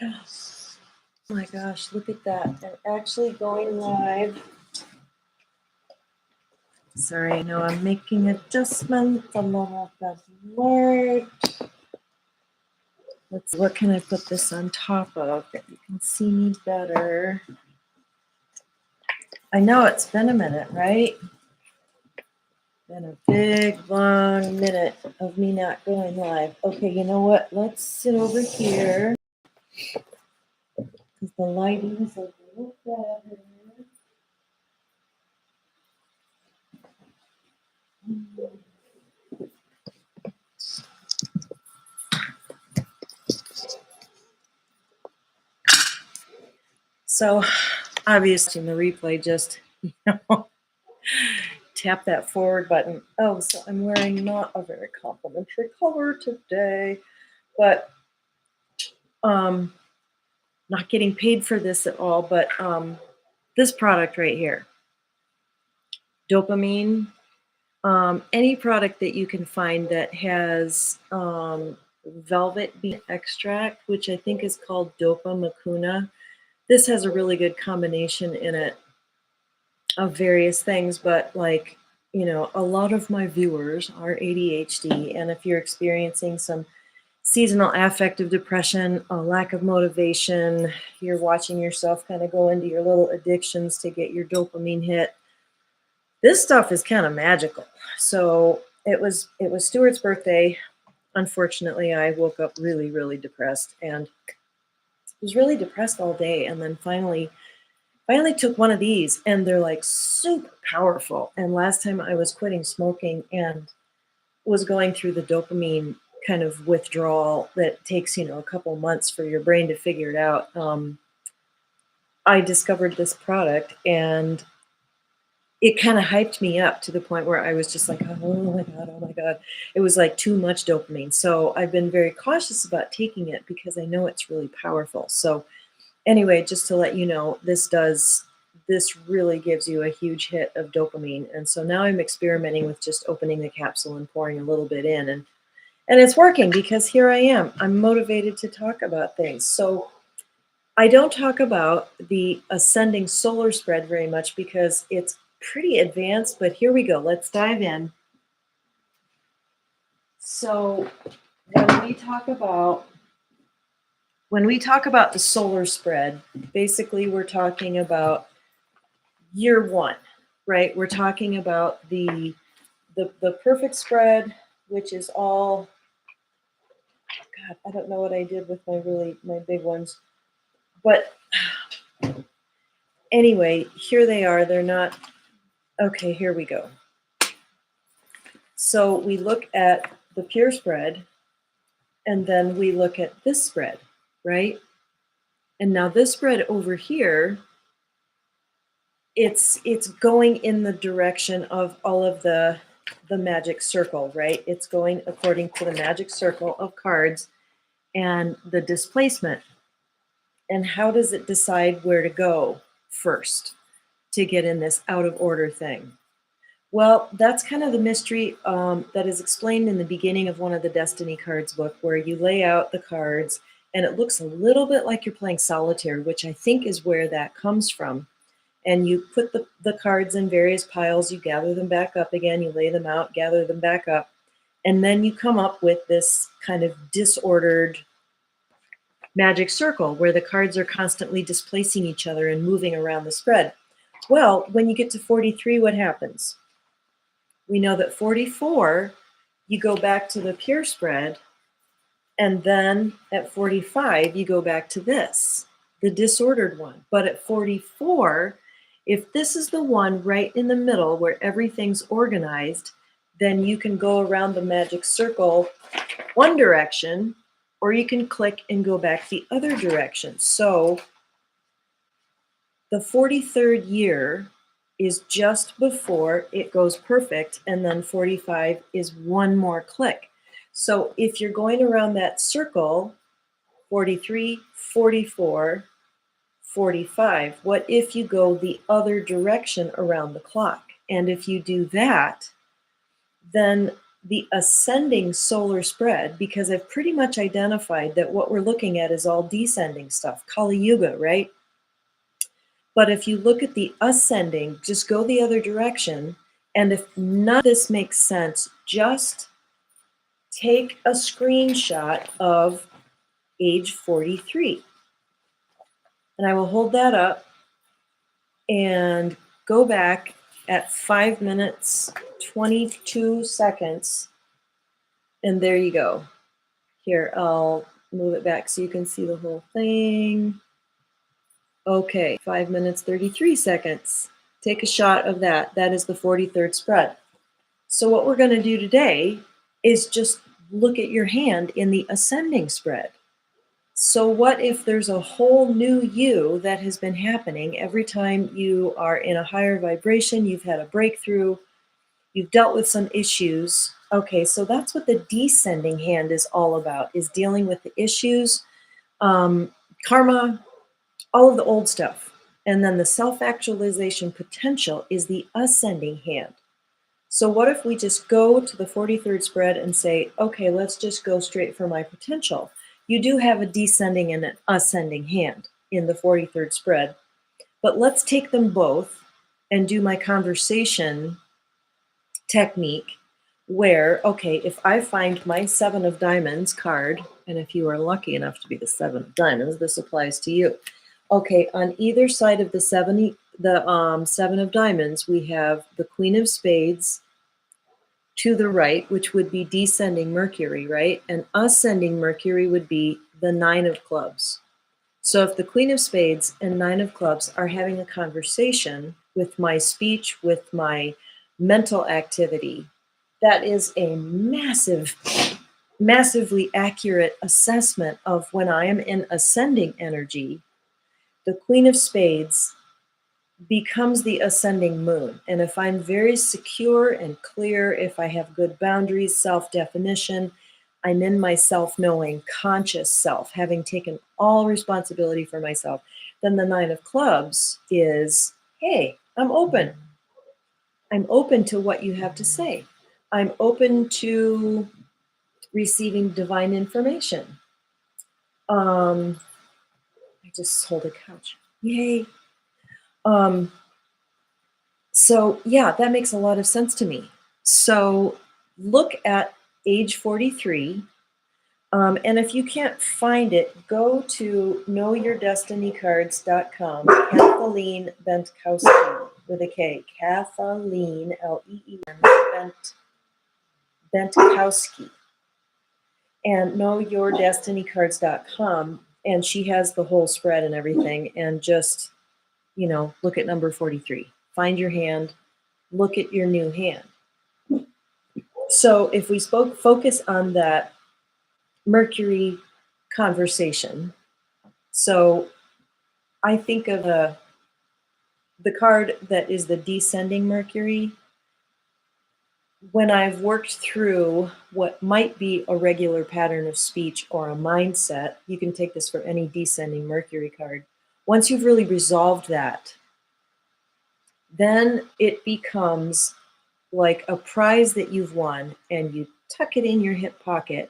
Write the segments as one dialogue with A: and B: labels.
A: Oh my gosh, look at that. I'm actually going live. Sorry, I know I'm making adjustments. I don't know if that's worked. Let's see, what can I put this on top of that you can see me better? I know it's been a minute, right? Been a big, long minute of me not going live. Okay, you know what? Let's sit over here because the lighting is a little better. So, obviously, in the replay, just tap that forward button. Oh, so I'm wearing not a very complimentary color today, but not getting paid for this at all. But this product right here, dopamine. Any product that you can find that has velvet bean extract, which I think is called Dopa Mucuna. This has a really good combination in it of various things, but like, a lot of my viewers are ADHD, and if you're experiencing some seasonal affective depression, a lack of motivation, you're watching yourself kind of go into your little addictions to get your dopamine hit. This stuff is kind of magical. So it was Stuart's birthday. Unfortunately, I woke up really, really depressed and was really depressed all day, and then finally took one of these, and they're like super powerful. And last time I was quitting smoking and was going through the dopamine kind of withdrawal that takes, a couple months for your brain to figure it out. I discovered this product, and it kind of hyped me up to the point where I was just like, oh my God, oh my God. It was like too much dopamine. So I've been very cautious about taking it because I know it's really powerful. So anyway, just to let you know, this really gives you a huge hit of dopamine. And so now I'm experimenting with just opening the capsule and pouring a little bit in. And it's working because here I am. I'm motivated to talk about things. So I don't talk about the ascending solar spread very much because it's pretty advanced, but here we go. Let's dive in. So when we talk about the solar spread, basically we're talking about year one, right? We're talking about the perfect spread, which is all, God, I don't know what I did with my big ones. But anyway, here they are. They're not, okay, here we go. So we look at the pure spread, and then we look at this spread, right? And now this spread over here, it's going in the direction of all of the magic circle, right? It's going according to the magic circle of cards and the displacement. And how does it decide where to go first to get in this out of order thing? Well, that's kind of the mystery that is explained in the beginning of one of the Destiny cards book, where you lay out the cards and it looks a little bit like you're playing solitaire, which I think is where that comes from. And you put the cards in various piles, you gather them back up again, you lay them out, gather them back up, and then you come up with this kind of disordered magic circle where the cards are constantly displacing each other and moving around the spread. Well, when you get to 43, what happens? We know that 44, you go back to the pure spread, and then at 45, you go back to this, the disordered one. But at 44, if this is the one right in the middle where everything's organized, then you can go around the magic circle one direction, or you can click and go back the other direction. So the 43rd year is just before it goes perfect, and then 45 is one more click. So if you're going around that circle, 43, 44, 45, what if you go the other direction around the clock? And if you do that, then the ascending solar spread, because I've pretty much identified that what we're looking at is all descending stuff, Kali Yuga, right? But if you look at the ascending, just go the other direction. And if none of this makes sense, just take a screenshot of age 43. And I will hold that up and go back at 5 minutes, 22 seconds. And there you go. Here, I'll move it back so you can see the whole thing. Okay, 5 minutes, 33 seconds. Take a shot of that. That is the 43rd spread. So what we're going to do today is just look at your hand in the ascending spread. So what if there's a whole new you that has been happening every time you are in a higher vibration, you've had a breakthrough, you've dealt with some issues. Okay, so that's what the descending hand is all about, is dealing with the issues, karma, all of the old stuff. And then the self-actualization potential is the ascending hand. So what if we just go to the 43rd spread and say, okay, let's just go straight for my potential. You do have a descending and an ascending hand in the 43rd spread, but let's take them both and do my conversation technique where, okay, if I find my 7 of diamonds card, and if you are lucky enough to be the 7 of diamonds, this applies to you. Okay, on either side of the 7 of diamonds, we have the Queen of Spades to the right, which would be descending Mercury, right? And ascending Mercury would be the 9 of clubs. So if the Queen of Spades and 9 of clubs are having a conversation with my speech, with my mental activity, that is a massively accurate assessment of when I am in ascending energy. The Queen of Spades becomes the ascending moon. And if I'm very secure and clear, if I have good boundaries, self-definition, I'm in my self-knowing, conscious self, having taken all responsibility for myself, then the 9 of clubs is, hey, I'm open. I'm open to what you have to say. I'm open to receiving divine information. I just hold a couch. Yay. So yeah, that makes a lot of sense to me. So look at age 43. And if you can't find it, go to knowyourdestinycards.com, Kathleen Bentkowski with a K, Kathleen, Leen, Bentkowski, and knowyourdestinycards.com. And she has the whole spread and everything. And just, look at number 43. Find your hand, look at your new hand. So if we focus on that Mercury conversation, so I think of the card that is the descending Mercury. When I've worked through what might be a regular pattern of speech or a mindset, you can take this for any descending Mercury card. Once you've really resolved that, then it becomes like a prize that you've won, and you tuck it in your hip pocket,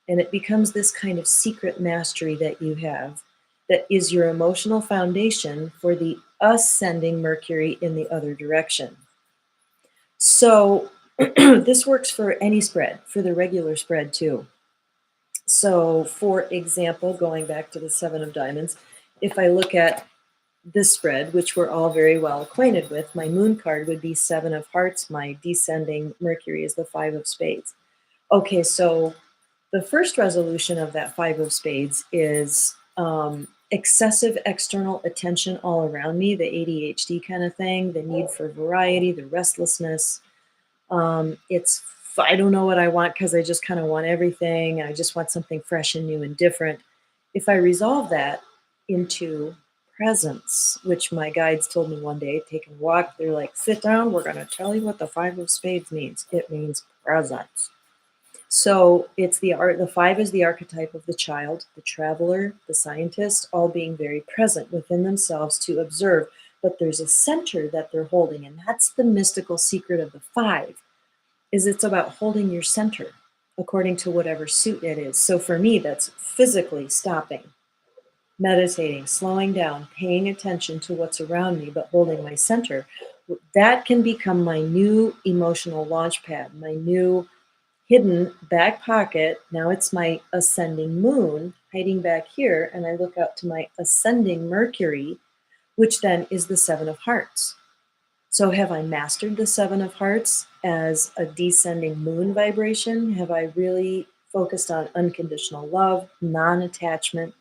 A: and it becomes this kind of secret mastery that you have that is your emotional foundation for the ascending Mercury in the other direction. So this works for any spread, for the regular spread too. So for example, going back to the 7 of diamonds, if I look at this spread, which we're all very well acquainted with, my moon card would be 7 of hearts. My descending Mercury is the 5 of spades. Okay, so the first resolution of that 5 of spades is excessive external attention all around me, the ADHD kind of thing, the need for variety, the restlessness. It's, I don't know what I want because I just kind of want everything. I just want something fresh and new and different. If I resolve that into presence, which my guides told me one day, taking a walk, they're like, sit down, we're going to tell you what the 5 of spades means. It means presence. So it's the 5 is the archetype of the child, the traveler, the scientist, all being very present within themselves to observe. But there's a center that they're holding, and that's the mystical secret of the 5. is it's about holding your center according to whatever suit it is. So for me, that's physically stopping, meditating, slowing down, paying attention to what's around me, but holding my center. That can become my new emotional launch pad, my new hidden back pocket. Now it's my ascending moon hiding back here, and I look out to my ascending Mercury, which then is the Seven of Hearts. So have I mastered the Seven of Hearts as a descending moon vibration? Have I really focused on unconditional love, non-attachment,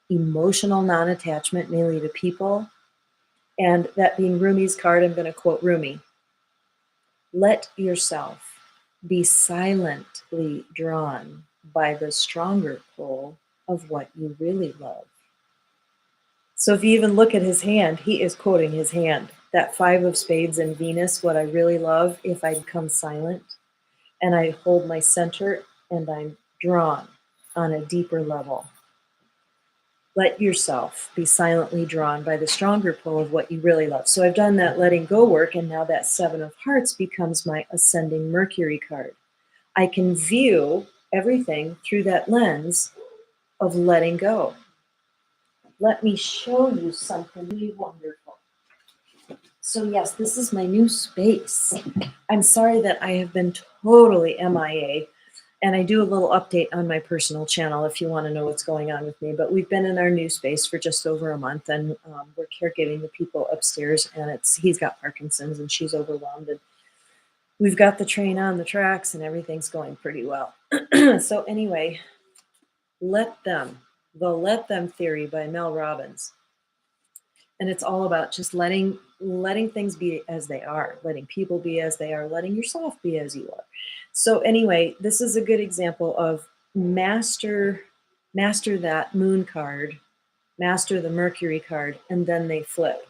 A: emotional non-attachment, mainly to people? And that being Rumi's card, I'm going to quote Rumi. Let yourself be silently drawn by the stronger pull of what you really love. So if you even look at his hand, he is quoting his hand. That Five of Spades and Venus, what I really love, if I become silent and I hold my center and I'm drawn on a deeper level. Let yourself be silently drawn by the stronger pull of what you really love. So I've done that letting go work, and now that Seven of Hearts becomes my ascending Mercury card. I can view everything through that lens of letting go. Let me show you something really wonderful. So yes, this is my new space. I'm sorry that I have been totally MIA, and I do a little update on my personal channel if you want to know what's going on with me. But we've been in our new space for just over a month, and we're caregiving the people upstairs, and he's got Parkinson's and she's overwhelmed, and we've got the train on the tracks and everything's going pretty well. So anyway, the Let Them Theory by Mel Robbins. And it's all about just letting things be as they are, letting people be as they are, letting yourself be as you are. So anyway, this is a good example of master that moon card, master the Mercury card, and then they flip.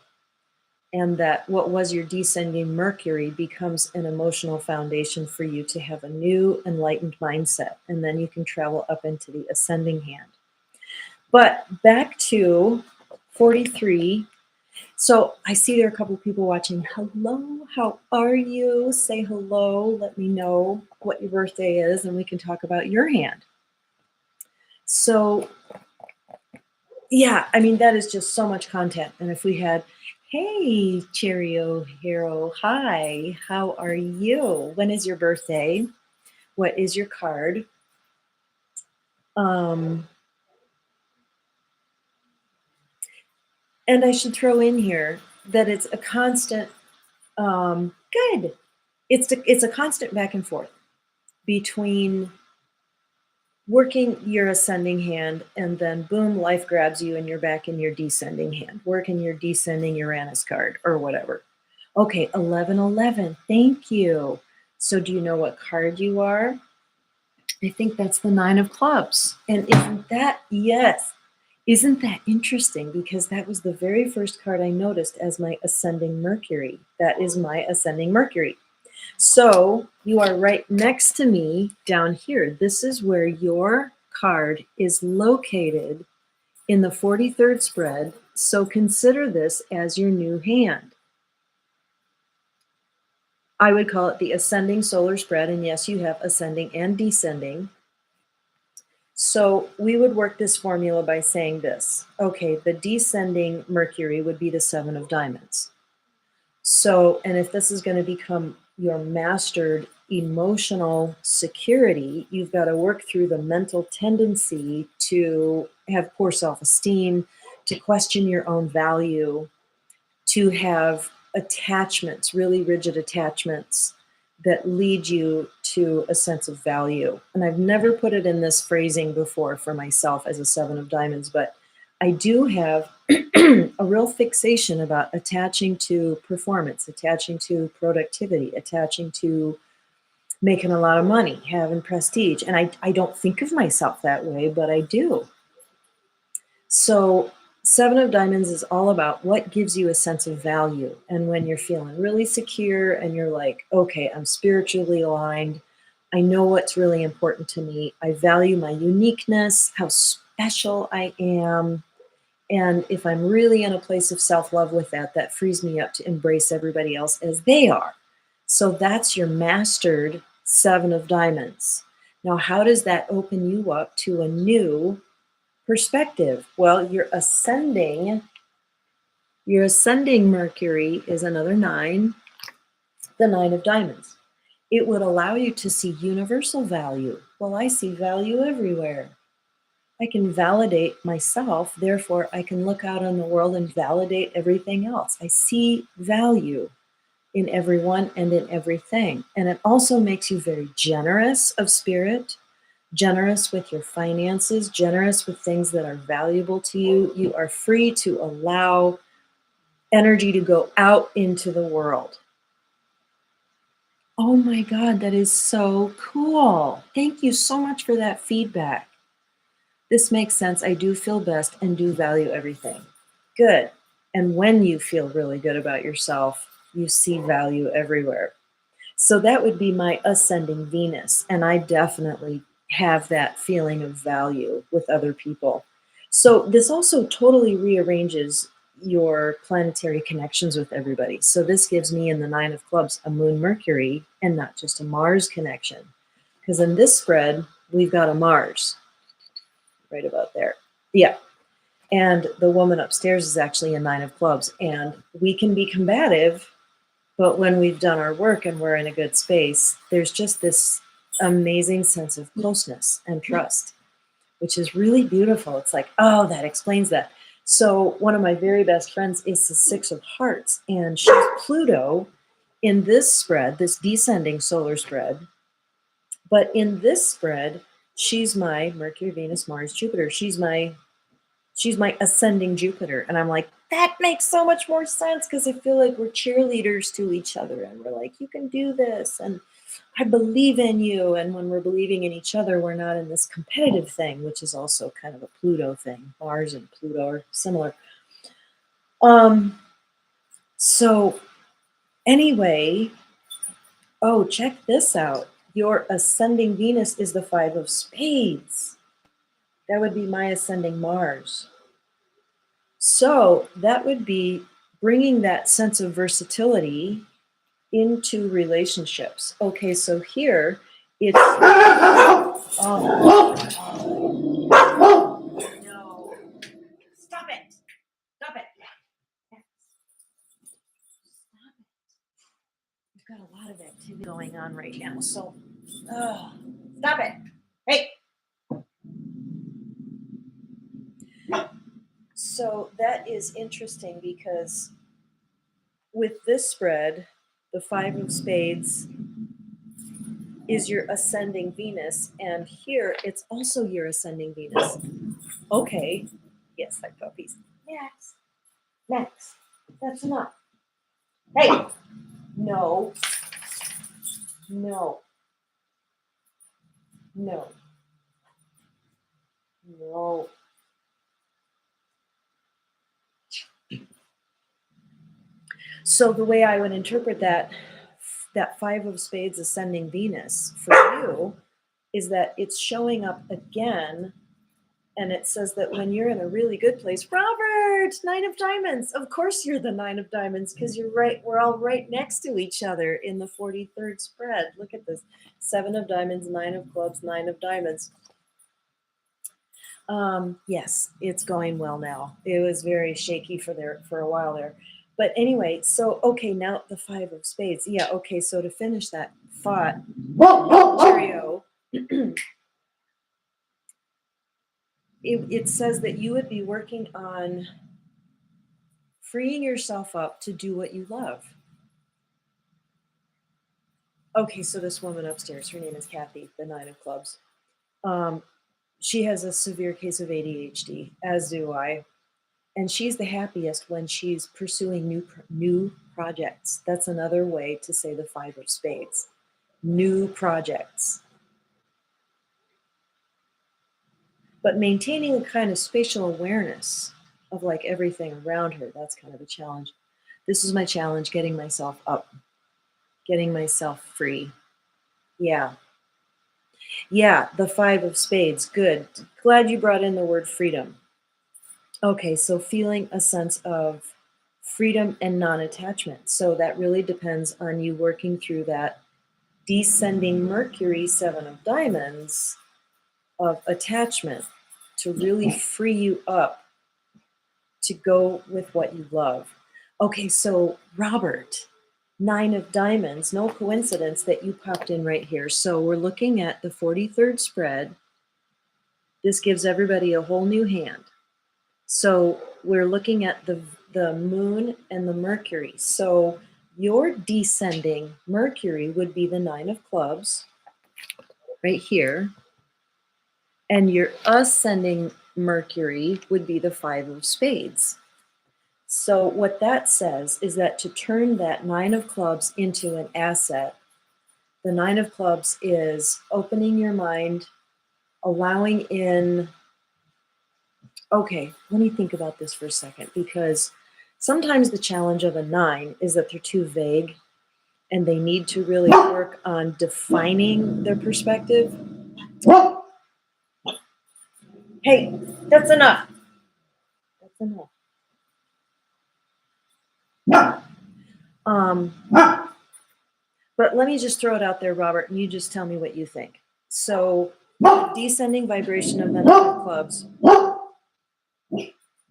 A: And that what was your descending Mercury becomes an emotional foundation for you to have a new enlightened mindset. And then you can travel up into the ascending hand. But back to 43. So I see there are a couple of people watching. Hello, how are you? Say hello. Let me know what your birthday is, and we can talk about your hand. So, yeah, I mean, that is just so much content. And if we had, hey, Cheerio Hero, hi, how are you? When is your birthday? What is your card? And I should throw in here that it's a constant, good. It's a constant back and forth between working your ascending hand, and then boom, life grabs you and you're back in your descending hand, working your descending Uranus card or whatever. Okay, 1111, thank you. So do you know what card you are? I think that's the Nine of Clubs. And isn't that, yes, isn't that interesting? Because that was the very first card I noticed as my ascending Mercury. That is my ascending Mercury. So you are right next to me down here. This is where your card is located in the 43rd spread. So consider this as your new hand. I would call it the ascending solar spread. And yes, you have ascending and descending. So we would work this formula by saying this. Okay, the descending Mercury would be the Seven of Diamonds. So, and if this is going to become your mastered emotional security, you've got to work through the mental tendency to have poor self-esteem, to question your own value, to have attachments, really rigid attachments that lead you to a sense of value. And I've never put it in this phrasing before for myself as a Seven of Diamonds, but I do have a real fixation about attaching to performance, attaching to productivity, attaching to making a lot of money, having prestige. And I don't think of myself that way, but I do. So Seven of Diamonds is all about what gives you a sense of value. And when you're feeling really secure and you're like, okay, I'm spiritually aligned, I know what's really important to me, I value my uniqueness, how special I am. And if I'm really in a place of self-love with that, that frees me up to embrace everybody else as they are. So that's your mastered Seven of Diamonds. Now, how does that open you up to a new perspective? Well, your ascending Mercury is another nine, the Nine of Diamonds. It would allow you to see universal value. Well, I see value everywhere. I can validate myself, therefore, I can look out on the world and validate everything else. I see value in everyone and in everything. And it also makes you very generous of spirit, generous with your finances, generous with things that are valuable to you. You are free to allow energy to go out into the world. Oh my God, that is so cool. Thank you so much for that feedback. This makes sense. I do feel best and do value everything. Good. And when you feel really good about yourself, you see value everywhere. So that would be my ascending Venus. And I definitely have that feeling of value with other people. So this also totally rearranges your planetary connections with everybody. So this gives me in the Nine of Clubs a Moon Mercury and not just a Mars connection. Because in this spread, we've got a Mars right about there. Yeah. And the woman upstairs is actually a Nine of Clubs. And we can be combative, but when we've done our work and we're in a good space, there's just this amazing sense of closeness and trust, which is really beautiful. It's like, oh, that explains that. So one of my very best friends is the Six of Hearts, and she's Pluto in this spread, this descending solar spread. But in this spread, she's my Mercury, Venus, Mars, Jupiter. She's my ascending Jupiter. And I'm like, that makes so much more sense because I feel like we're cheerleaders to each other and we're like, you can do this. And I believe in you. And when we're believing in each other, we're not in this competitive thing, which is also kind of a Pluto thing. Mars and Pluto are similar. So anyway, oh, check this out. Your ascending Venus is the Five of Spades. That would be my ascending Mars. So that would be bringing that sense of versatility into relationships. Okay, so here it's oh, no. Stop it. Stop it. We've got a lot of activity going on right now. So stop it. Hey. So that is interesting because with this spread, the Five of Spades is your ascending Venus, and here it's also your ascending Venus. Okay, yes, like puppies. Max, Max, that's enough. Hey, no, no, no, no. So the way I would interpret that Five of Spades ascending Venus for you is that it's showing up again. And it says that when you're in a really good place, Robert, Nine of Diamonds. Of course you're the Nine of Diamonds because you're right. We're all right next to each other in the 43rd spread. Look at this. Seven of Diamonds, Nine of Clubs, Nine of Diamonds. Yes, it's going well now. It was very shaky for a while there. But anyway, so, okay, now the Five of Spades. Yeah, okay, so to finish that thought, cheerio. It says that you would be working on freeing yourself up to do what you love. Okay, so this woman upstairs, her name is Kathy, the Nine of Clubs. She has a severe case of ADHD, as do I. And she's the happiest when she's pursuing new projects. That's another way to say the Five of Spades. New projects. But maintaining a kind of spatial awareness of like everything around her, that's kind of a challenge. This is my challenge, getting myself up, getting myself free. Yeah. Yeah, the Five of Spades. Good. Glad you brought in the word freedom. Okay, so feeling a sense of freedom and non-attachment. So that really depends on you working through that descending Mercury, 7 of diamonds, of attachment to really free you up to go with what you love. Okay, so Robert, 9 of diamonds, no coincidence that you popped in right here. So we're looking at the 43rd spread. This gives everybody a whole new hand. So we're looking at the moon and the Mercury. So your descending Mercury would be the 9 of clubs right here. And your ascending Mercury would be the 5 of spades. So what that says is that to turn that 9 of clubs into an asset, the 9 of clubs is opening your mind, allowing in. Okay, let me think about this for a second, because sometimes the challenge of a 9 is that they're too vague and they need to really work on defining their perspective. Hey, that's enough. That's enough. But let me just throw it out there, Robert, and you just tell me what you think. So, the descending vibration of the 9 of clubs,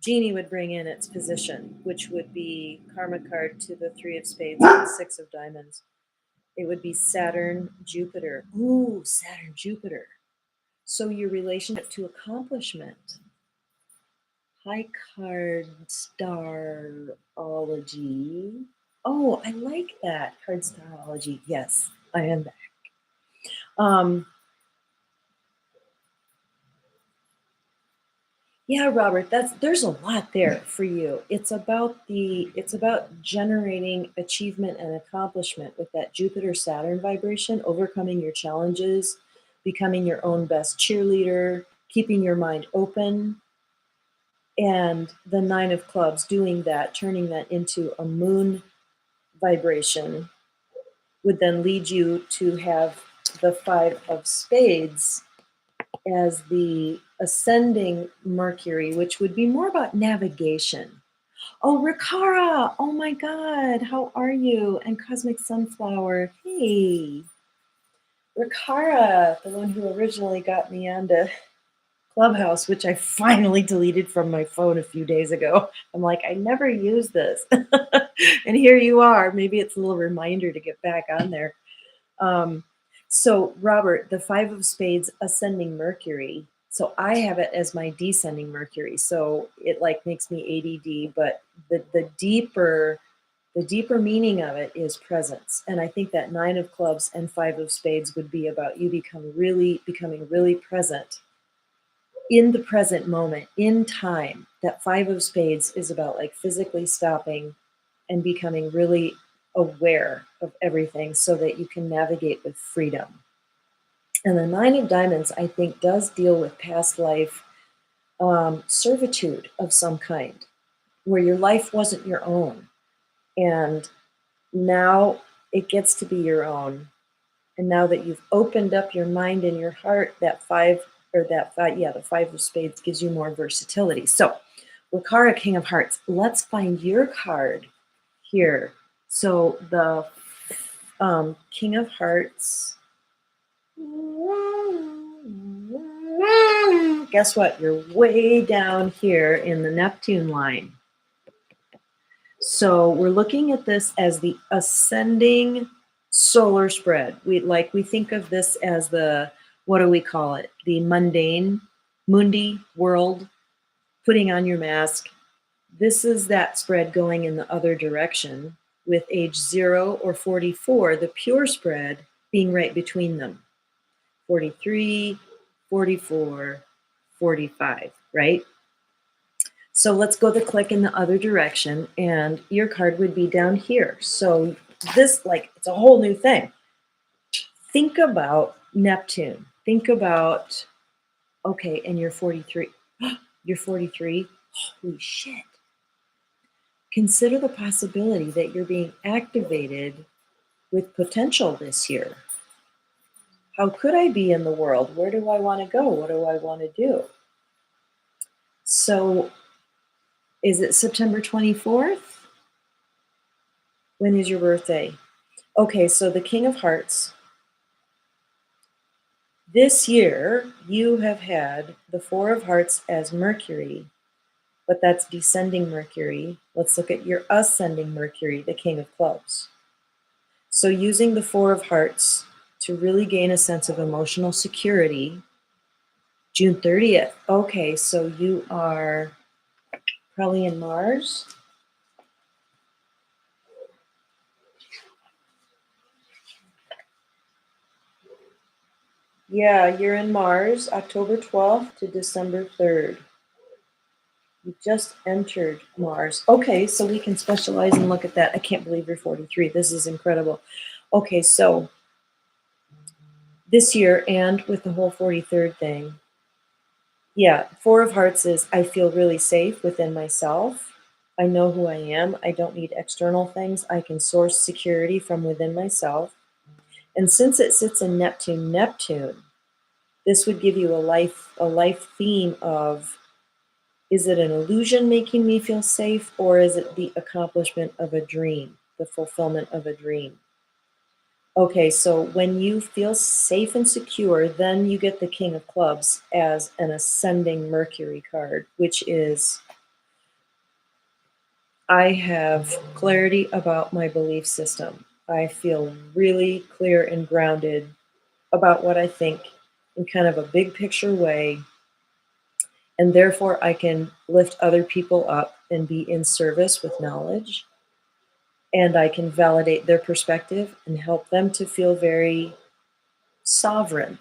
A: Genie would bring in its position, which would be karma card to the 3 of spades and the 6 of diamonds. It would be Saturn, Jupiter. Ooh, Saturn, Jupiter. So your relationship to accomplishment. High card starology. Oh, I like that. Card starology. Yes, I am back. Yeah, Robert, there's a lot there for you. It's about generating achievement and accomplishment with that Jupiter Saturn vibration, overcoming your challenges, becoming your own best cheerleader, keeping your mind open, and the 9 of clubs doing that, turning that into a moon vibration would then lead you to have the 5 of spades as the ascending Mercury, which would be more about navigation. Oh, Rikara! Oh my God, how are you? And Cosmic Sunflower, hey. Rikara, the one who originally got me onto Clubhouse, which I finally deleted from my phone a few days ago. I'm like, I never use this. And here you are. Maybe it's a little reminder to get back on there. So Robert, the 5 of spades ascending Mercury. So I have it as my descending Mercury. So it like makes me ADD, but the deeper meaning of it is presence. And I think that 9 of clubs and 5 of spades would be about you becoming really present in the present moment, in time. That 5 of spades is about like physically stopping and becoming really aware of everything so that you can navigate with freedom. And the 9 of diamonds, I think, does deal with past life servitude of some kind, where your life wasn't your own. And now it gets to be your own. And now that you've opened up your mind and your heart, the 5 of spades gives you more versatility. So, Wakara, King of Hearts, let's find your card here. So the King of Hearts, guess what? You're way down here in the Neptune line. So we're looking at this as the ascending solar spread. We think of this as the, what do we call it? The mundane, mundi world, putting on your mask. This is that spread going in the other direction, with age 0 or 44, the pure spread being right between them. 43, 44, 45, right? So let's go the click in the other direction, and your card would be down here. So this, like, it's a whole new thing. Think about Neptune. Think about, okay, and you're 43. You're 43? Holy shit. Consider the possibility that you're being activated with potential this year. How could I be in the world? Where do I want to go? What do I want to do? So, is it September 24th? When is your birthday? Okay, so the King of Hearts This year, you have had the Four of Hearts as Mercury, but that's descending Mercury. Let's look at your ascending Mercury, the King of Clubs. So using the Four of Hearts to really gain a sense of emotional security, June 30th. Okay, so you are probably in Mars. Yeah, you're in Mars, October 12th to December 3rd. You just entered Mars. Okay, so we can specialize and look at that. I can't believe you're 43. This is incredible. Okay, so this year and with the whole 43rd thing, yeah, Four of Hearts is I feel really safe within myself. I know who I am. I don't need external things. I can source security from within myself. And since it sits in Neptune, this would give you a life theme of, is it an illusion making me feel safe, or is it the accomplishment of a dream, the fulfillment of a dream? Okay, so when you feel safe and secure, then you get the King of Clubs as an ascending Mercury card, which is I have clarity about my belief system. I feel really clear and grounded about what I think in kind of a big picture way. And therefore, I can lift other people up and be in service with knowledge. And I can validate their perspective and help them to feel very sovereign.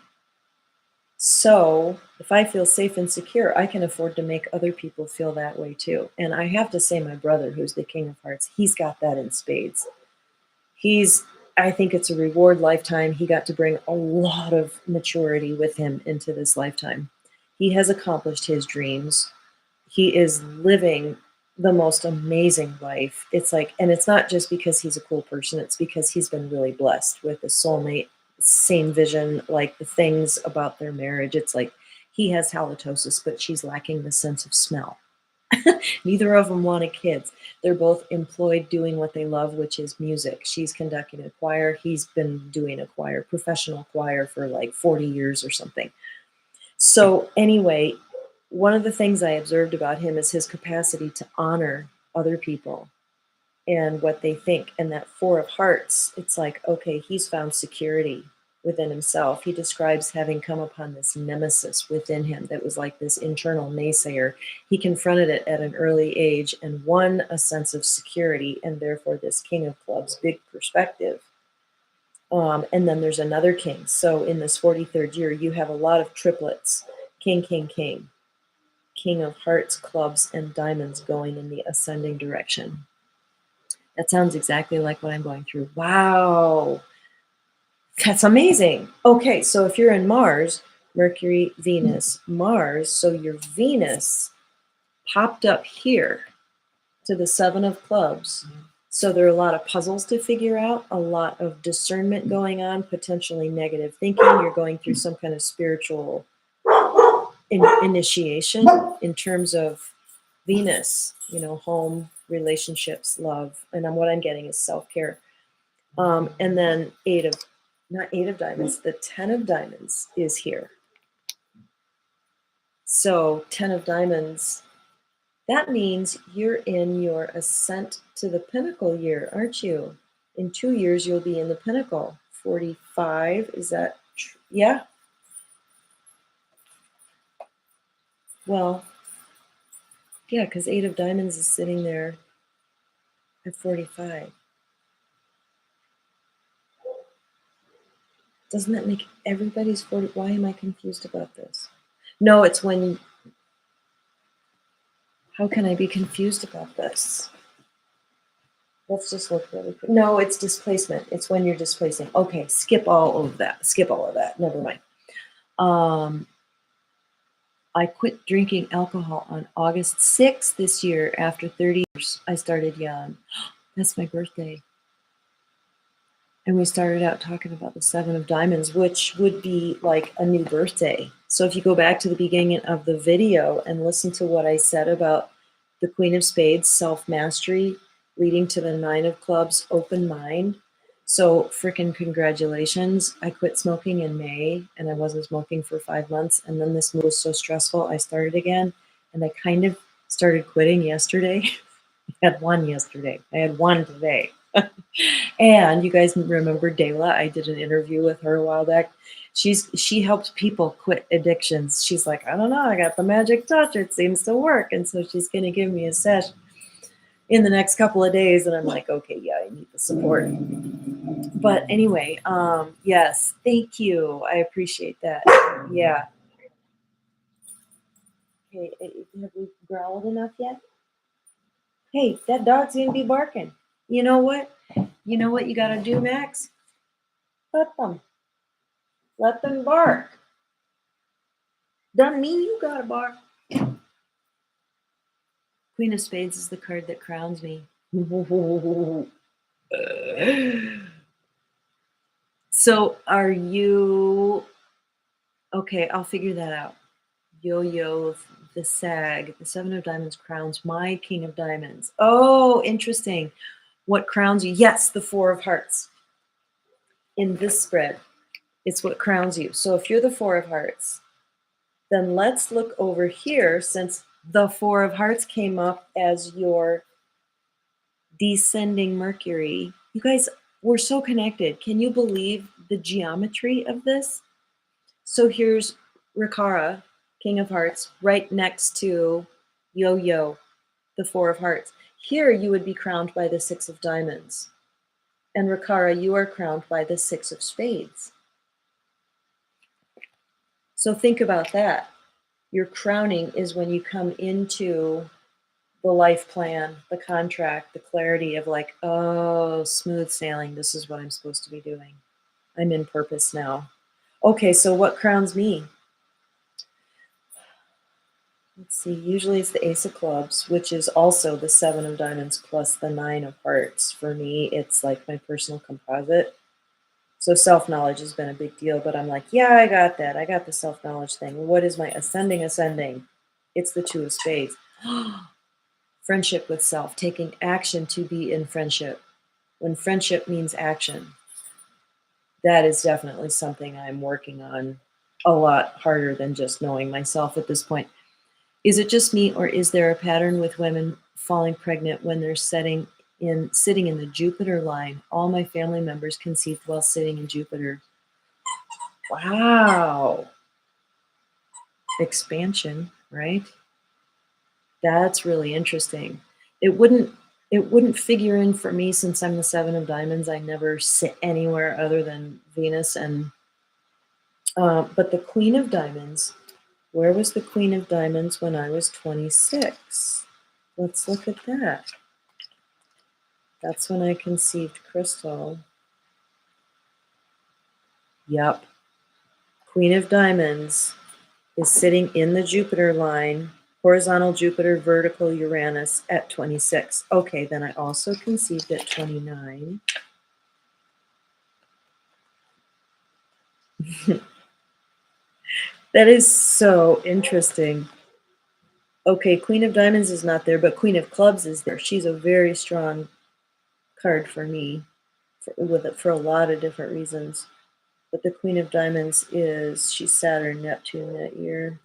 A: So, if I feel safe and secure, I can afford to make other people feel that way too. And I have to say, my brother, who's the King of Hearts, he's got that in spades. I think it's a reward lifetime. He got to bring a lot of maturity with him into this lifetime. He has accomplished his dreams. He is living the most amazing life. It's like, and it's not just because he's a cool person, it's because he's been really blessed with a soulmate, same vision, like the things about their marriage. It's like he has halitosis, but she's lacking the sense of smell. Neither of them wanted kids. They're both employed doing what they love, which is music. She's conducting a choir. He's been doing a choir, professional choir, for like 40 years or something. So, anyway, one of the things I observed about him is his capacity to honor other people and what they think. And that Four of Hearts, it's like, okay, he's found security within himself. He describes having come upon this nemesis within him that was like this internal naysayer. He confronted it at an early age and won a sense of security, and therefore this King of Clubs, big perspective. And then there's another king. So in this 43rd year, you have a lot of triplets: king, king, king, King of Hearts, clubs, and diamonds going in the ascending direction. That sounds exactly like what I'm going through. Wow, that's amazing. Okay, so if you're in Mars, Mercury, Venus, Mars, so your Venus popped up here to the Seven of Clubs. So there are a lot of puzzles to figure out, a lot of discernment going on, potentially negative thinking. You're going through some kind of spiritual initiation in terms of Venus, home, relationships, love. And what I'm getting is self-care. And then not eight of diamonds, the 10 of diamonds is here. So 10 of diamonds, that means you're in your ascent to the pinnacle year, aren't you? In 2 years, you'll be in the pinnacle. 45, is that true? Yeah. Well, yeah, because 8 of diamonds is sitting there at 45. Doesn't that make everybody's 40? Why am I confused about this? No, it's when. How can I be confused about this? Let's just look really quick. No, it's displacement. It's when you're displacing. Okay, skip all of that. Skip all of that. Never mind. I quit drinking alcohol on August 6th this year after 30 years. I started young. That's my birthday. And we started out talking about the Seven of Diamonds, which would be like a new birthday. So if you go back to the beginning of the video and listen to what I said about the Queen of Spades, self-mastery, leading to the Nine of Clubs, open mind. So freaking congratulations. I quit smoking in May and I wasn't smoking for 5 months. And then this move was so stressful, I started again. And I kind of started quitting yesterday. I had one yesterday. I had one today. And you guys remember Dayla? I did an interview with her a while back. She helps people quit addictions. She's like, I don't know, I got the magic touch. It seems to work. And so she's gonna give me a sesh in the next couple of days. And I'm like, okay, yeah, I need the support. But anyway, yes, thank you. I appreciate that. Yeah. Okay, have we growled enough yet? Hey, that dog's gonna be barking. You know what? You know what you gotta do, Max? Let them. Let them bark. Doesn't mean you gotta bark. Queen of Spades is the card that crowns me. So are you okay? I'll figure that out. Yo-yo, the sag, the Seven of Diamonds crowns my King of Diamonds. Oh, interesting. What crowns you? Yes, the Four of Hearts. In this spread, it's what crowns you. So if you're the Four of Hearts, then let's look over here since the Four of Hearts came up as your descending Mercury. You guys, we're so connected. Can you believe the geometry of this? So here's Rikara, King of Hearts, right next to Yo-Yo, the Four of Hearts. Here you would be crowned by the Six of Diamonds. And Rikara, you are crowned by the Six of Spades. So think about that. Your crowning is when you come into the life plan, the contract, the clarity of like, oh, smooth sailing. This is what I'm supposed to be doing. I'm in purpose now. Okay, so what crowns me? Let's see, usually it's the Ace of Clubs, which is also the Seven of Diamonds plus the Nine of Hearts. For me, it's like my personal composite. So self-knowledge has been a big deal, but I'm like, yeah, I got that. I got the self-knowledge thing. What is my ascending? It's the Two of Spades. Friendship with self, taking action to be in friendship. When friendship means action, that is definitely something I'm working on a lot harder than just knowing myself at this point. Is it just me, or is there a pattern with women falling pregnant when they're sitting in the Jupiter line? All my family members conceived while sitting in Jupiter. Wow. Expansion, right? That's really interesting. It wouldn't figure in for me since I'm the Seven of Diamonds. I never sit anywhere other than Venus and but the Queen of Diamonds. Where was the Queen of Diamonds when I was 26? Let's look at that. That's when I conceived Crystal. Yep. Queen of Diamonds is sitting in the Jupiter line, horizontal Jupiter, vertical Uranus at 26. Okay, then I also conceived at 29. That is so interesting. Okay, Queen of Diamonds is not there, but Queen of Clubs is there. She's a very strong card for me for a lot of different reasons. But the Queen of Diamonds she's Saturn, Neptune that year.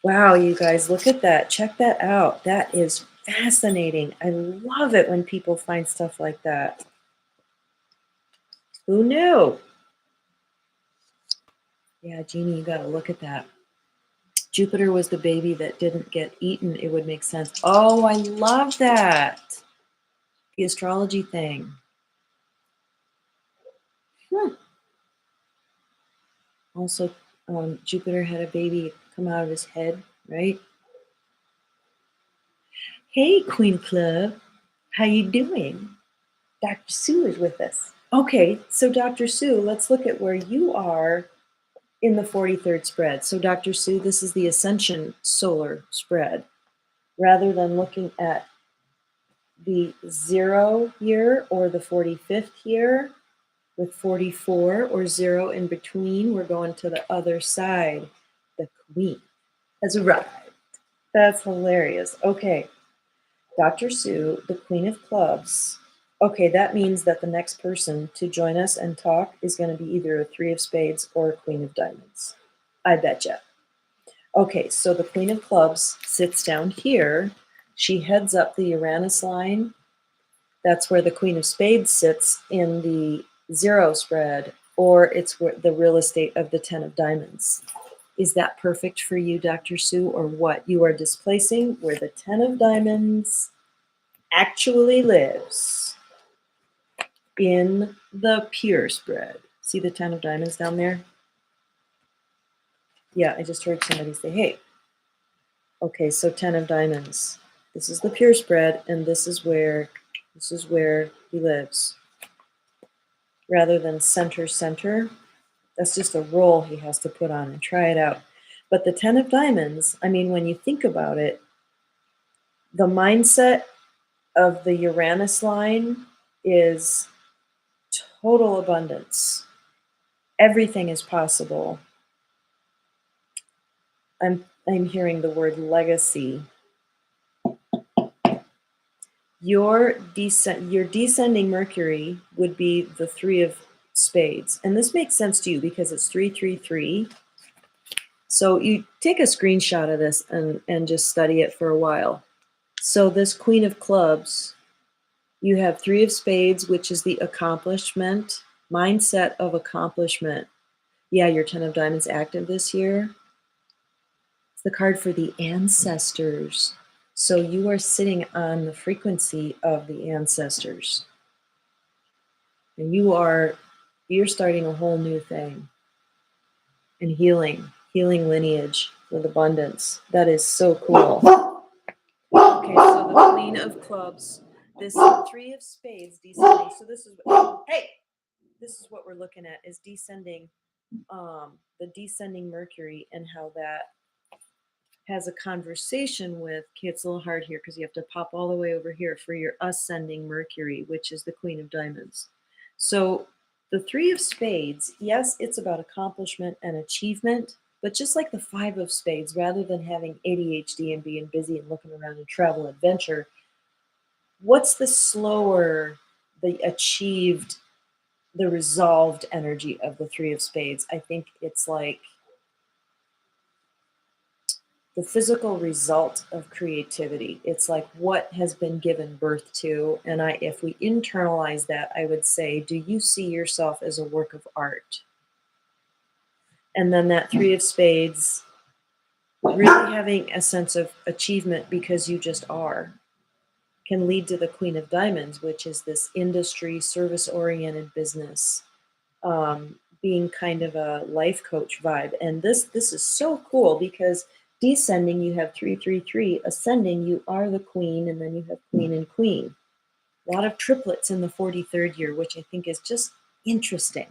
A: Wow, you guys, look at that. Check that out. That is fascinating. I love it when people find stuff like that. Who knew? Yeah, Jeannie, you got to look at that. Jupiter was the baby that didn't get eaten. It would make sense. Oh, I love that. The astrology thing. Also, Jupiter had a baby come out of his head, right? Hey, Queen Club. How you doing? Dr. Sue is with us. Okay, so Dr. Sue, let's look at where you are in the 43rd spread. So Dr. Sue, this is the Ascension solar spread. Rather than looking at the 0 year or the 45th year with 44 or 0 in between, we're going to the other side. The Queen has arrived. That's hilarious. Okay, Dr. Sue, the Queen of Clubs, Okay, that means that the next person to join us and talk is going to be either a three of spades or a queen of diamonds. I betcha. Okay, so the queen of clubs sits down here. She heads up the Uranus line. That's where the queen of spades sits in the zero spread, or it's where the real estate of the 10 of diamonds. Is that perfect for you, Dr. Sue, or what? You are displacing where the 10 of diamonds actually lives in the pure spread. See the 10 of diamonds down there? Yeah, I just heard somebody say, hey. Okay, so 10 of diamonds. This is the pure spread, and this is where he lives. Rather than center, that's just a role he has to put on and try it out. But the 10 of diamonds, I mean, when you think about it, the mindset of the Uranus line is total abundance. Everything is possible. I'm hearing the word legacy. Your descending Mercury would be the three of spades. And this makes sense to you because it's 333. So you take a screenshot of this and just study it for a while. So this queen of clubs, you have three of spades, which is the accomplishment, mindset of accomplishment. Yeah, your 10 of diamonds active this year. It's the card for the ancestors. So you are sitting on the frequency of the ancestors. And you're starting a whole new thing. And healing lineage with abundance. That is so cool. Okay, so the queen of clubs, this three of spades descending. So this is what we're looking at is descending, the descending Mercury and how that has a conversation with, okay, it's a little hard here because you have to pop all the way over here for your ascending Mercury, which is the queen of diamonds. So the three of spades, yes, it's about accomplishment and achievement, but just like the five of spades, rather than having ADHD and being busy and looking around and travel adventure, what's the slower, the achieved, the resolved energy of the three of spades? I think it's like the physical result of creativity. It's like what has been given birth to. And if we internalize that, I would say, do you see yourself as a work of art? And then that three of spades, really having a sense of achievement because you just are, can lead to the queen of diamonds, which is this industry, service-oriented business, being kind of a life coach vibe. And this is so cool because descending, you have 333. Ascending, you are the queen, and then you have queen and queen. A lot of triplets in the 43rd year, which I think is just interesting.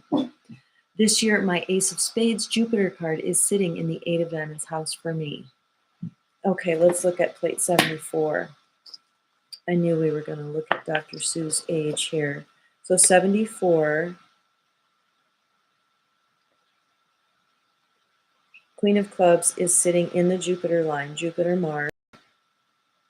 A: This year, my Ace of Spades Jupiter card is sitting in the Eight of Diamonds house for me. Okay, let's look at plate 74. I knew we were going to look at Dr. Sue's age here. So 74, Queen of Clubs is sitting in the Jupiter line, Jupiter-Mars,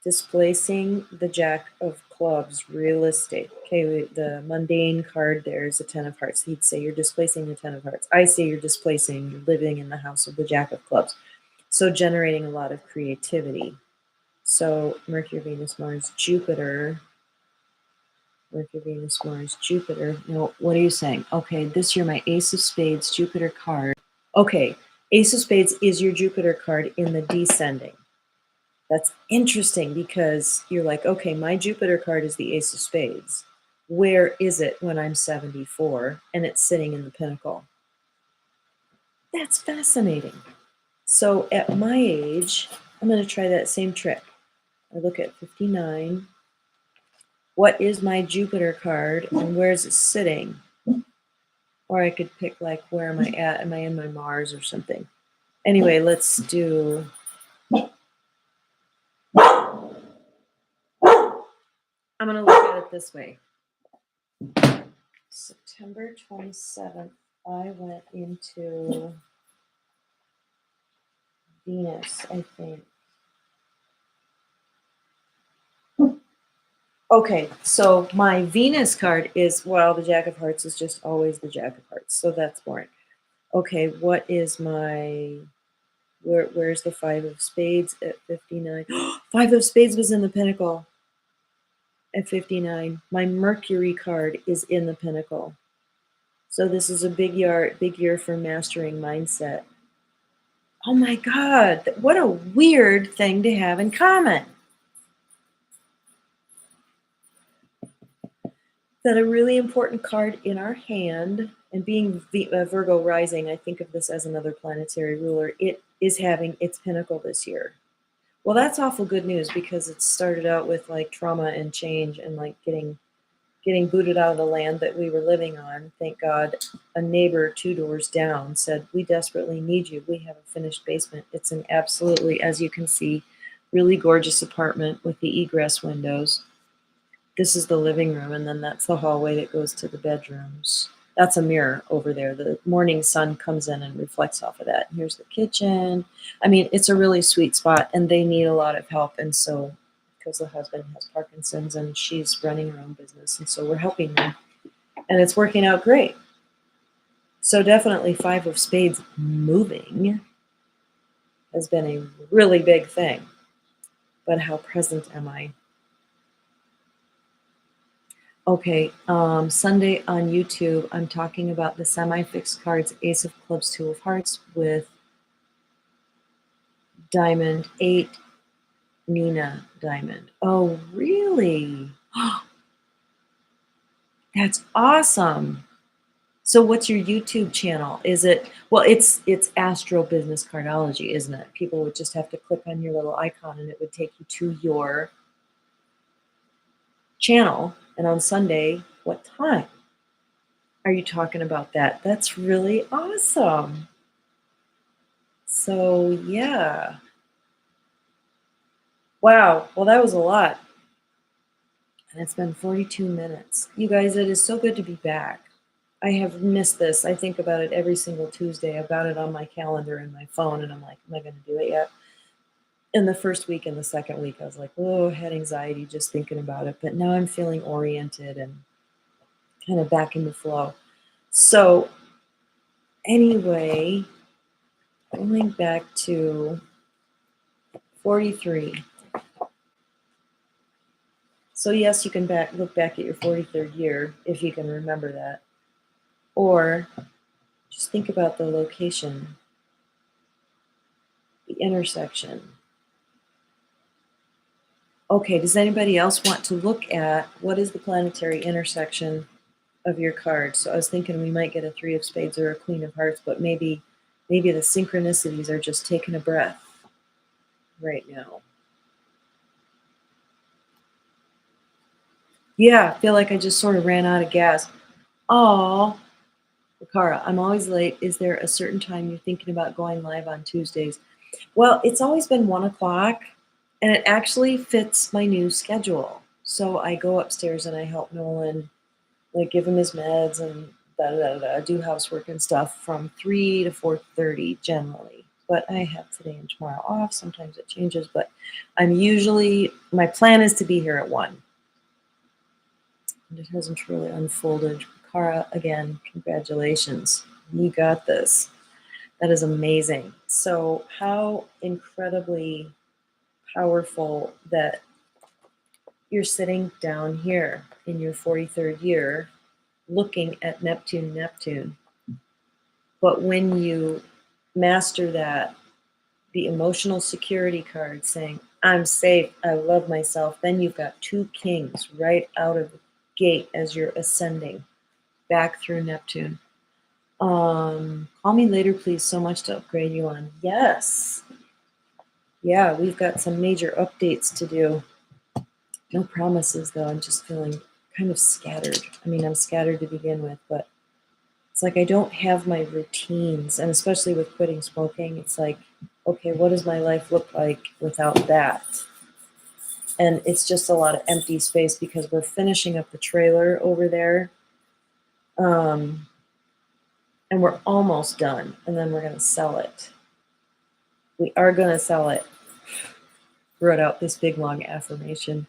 A: displacing the Jack of Clubs, real estate. Okay, the mundane card there is the Ten of Hearts. He'd say you're displacing the Ten of Hearts. I say you're living in the house of the Jack of Clubs. So generating a lot of creativity. So Mercury, Venus, Mars, Jupiter. Mercury, Venus, Mars, Jupiter. No, what are you saying? Okay, this year my Ace of Spades, Jupiter card. Okay, Ace of Spades is your Jupiter card in the descending. That's interesting because you're like, okay, my Jupiter card is the Ace of Spades. Where is it when I'm 74 and it's sitting in the pinnacle? That's fascinating. So at my age, I'm going to try that same trick. I look at 59. What is my Jupiter card and where is it sitting? Or I could pick like, where am I at? Am I in my Mars or something? Anyway, let's do... I'm going to look at it this way. September 27th, I went into Venus, I think. Okay, so my Venus card is, well, the Jack of Hearts is just always the Jack of Hearts, so that's boring. Okay, what is my where's the Five of Spades at 59? Five of Spades was in the Pinnacle at 59. My Mercury card is in the Pinnacle. So this is a big year for mastering mindset. Oh my God, what a weird thing to have in common. That a really important card in our hand, and being Virgo rising, I think of this as another planetary ruler. It is having its pinnacle this year. Well, that's awful good news because it started out with like trauma and change and like getting booted out of the land that we were living on. Thank God, a neighbor 2 doors down said, "We desperately need you. We have a finished basement." It's an absolutely, as you can see, really gorgeous apartment with the egress windows. This is the living room, and then that's the hallway that goes to the bedrooms. That's a mirror over there. The morning sun comes in and reflects off of that. And here's the kitchen. I mean, it's a really sweet spot, and they need a lot of help. And so, because the husband has Parkinson's and she's running her own business, and so we're helping them, and it's working out great. So definitely, Five of Spades moving has been a really big thing. But how present am I? Okay, Sunday on YouTube, I'm talking about the semi-fixed cards, Ace of Clubs, Two of Hearts with Diamond 8, Nina Diamond. Oh, really? That's awesome. So what's your YouTube channel? Is it, well, it's Astro Business Cardology, isn't it? People would just have to click on your little icon and it would take you to your channel. And on Sunday, what time are you talking about that? That's really awesome. So, yeah. Wow. Well, that was a lot. And it's been 42 minutes. You guys, it is so good to be back. I have missed this. I think about it every single Tuesday. I've got it on my calendar and my phone, and I'm like, am I going to do it yet? In the first week and the second week, I was like, oh, I had anxiety just thinking about it. But now I'm feeling oriented and kind of back in the flow. So, anyway, going back to 43. So yes, you can look back at your 43rd year if you can remember that. Or just think about the location, the intersection. Okay, does anybody else want to look at what is the planetary intersection of your card? So I was thinking we might get a Three of Spades or a Queen of Hearts, but maybe the synchronicities are just taking a breath right now. Yeah, I feel like I just sort of ran out of gas. Oh, Cara, I'm always late. Is there a certain time you're thinking about going live on Tuesdays? Well, it's always been 1 o'clock, and it actually fits my new schedule. So I go upstairs and I help Nolan, like give him his meds and do housework and stuff from 3 to 4:30 generally. But I have today and tomorrow off. Sometimes it changes, but my plan is to be here at 1. And it hasn't really unfolded. Cara, again, congratulations. You got this. That is amazing. So how incredibly powerful that you're sitting down here in your 43rd year looking at Neptune. But when you master that, the emotional security card saying, I'm safe, I love myself, then you've got 2 kings right out of the gate as you're ascending back through Neptune. Call me later, please. So much to upgrade you on. Yes. Yeah, we've got some major updates to do. No promises, though. I'm just feeling kind of scattered. I mean, I'm scattered to begin with, but it's like I don't have my routines. And especially with quitting smoking, it's like, okay, what does my life look like without that? And it's just a lot of empty space because we're finishing up the trailer over there. And we're almost done. And then we're going to sell it. We are going to sell it. Wrote out this big long affirmation.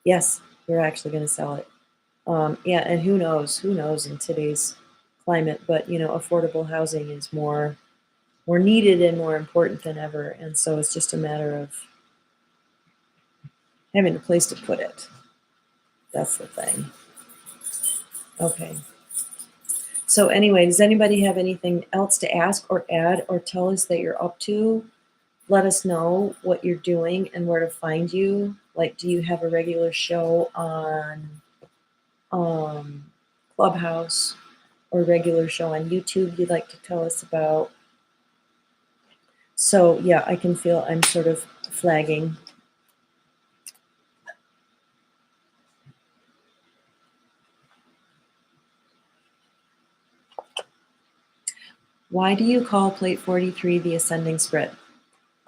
A: Yes, You're actually going to sell it. Yeah, and who knows in today's climate, but affordable housing is more needed and more important than ever. And so it's just a matter of having a place to put it. That's the thing. Okay. So anyway, does anybody have anything else to ask or add or tell us that you're up to? Let us know what you're doing and where to find you. Like, do you have a regular show on Clubhouse or a regular show on YouTube you'd like to tell us about? So yeah, I can feel I'm sort of flagging. Why do you call plate 43 the ascending spread?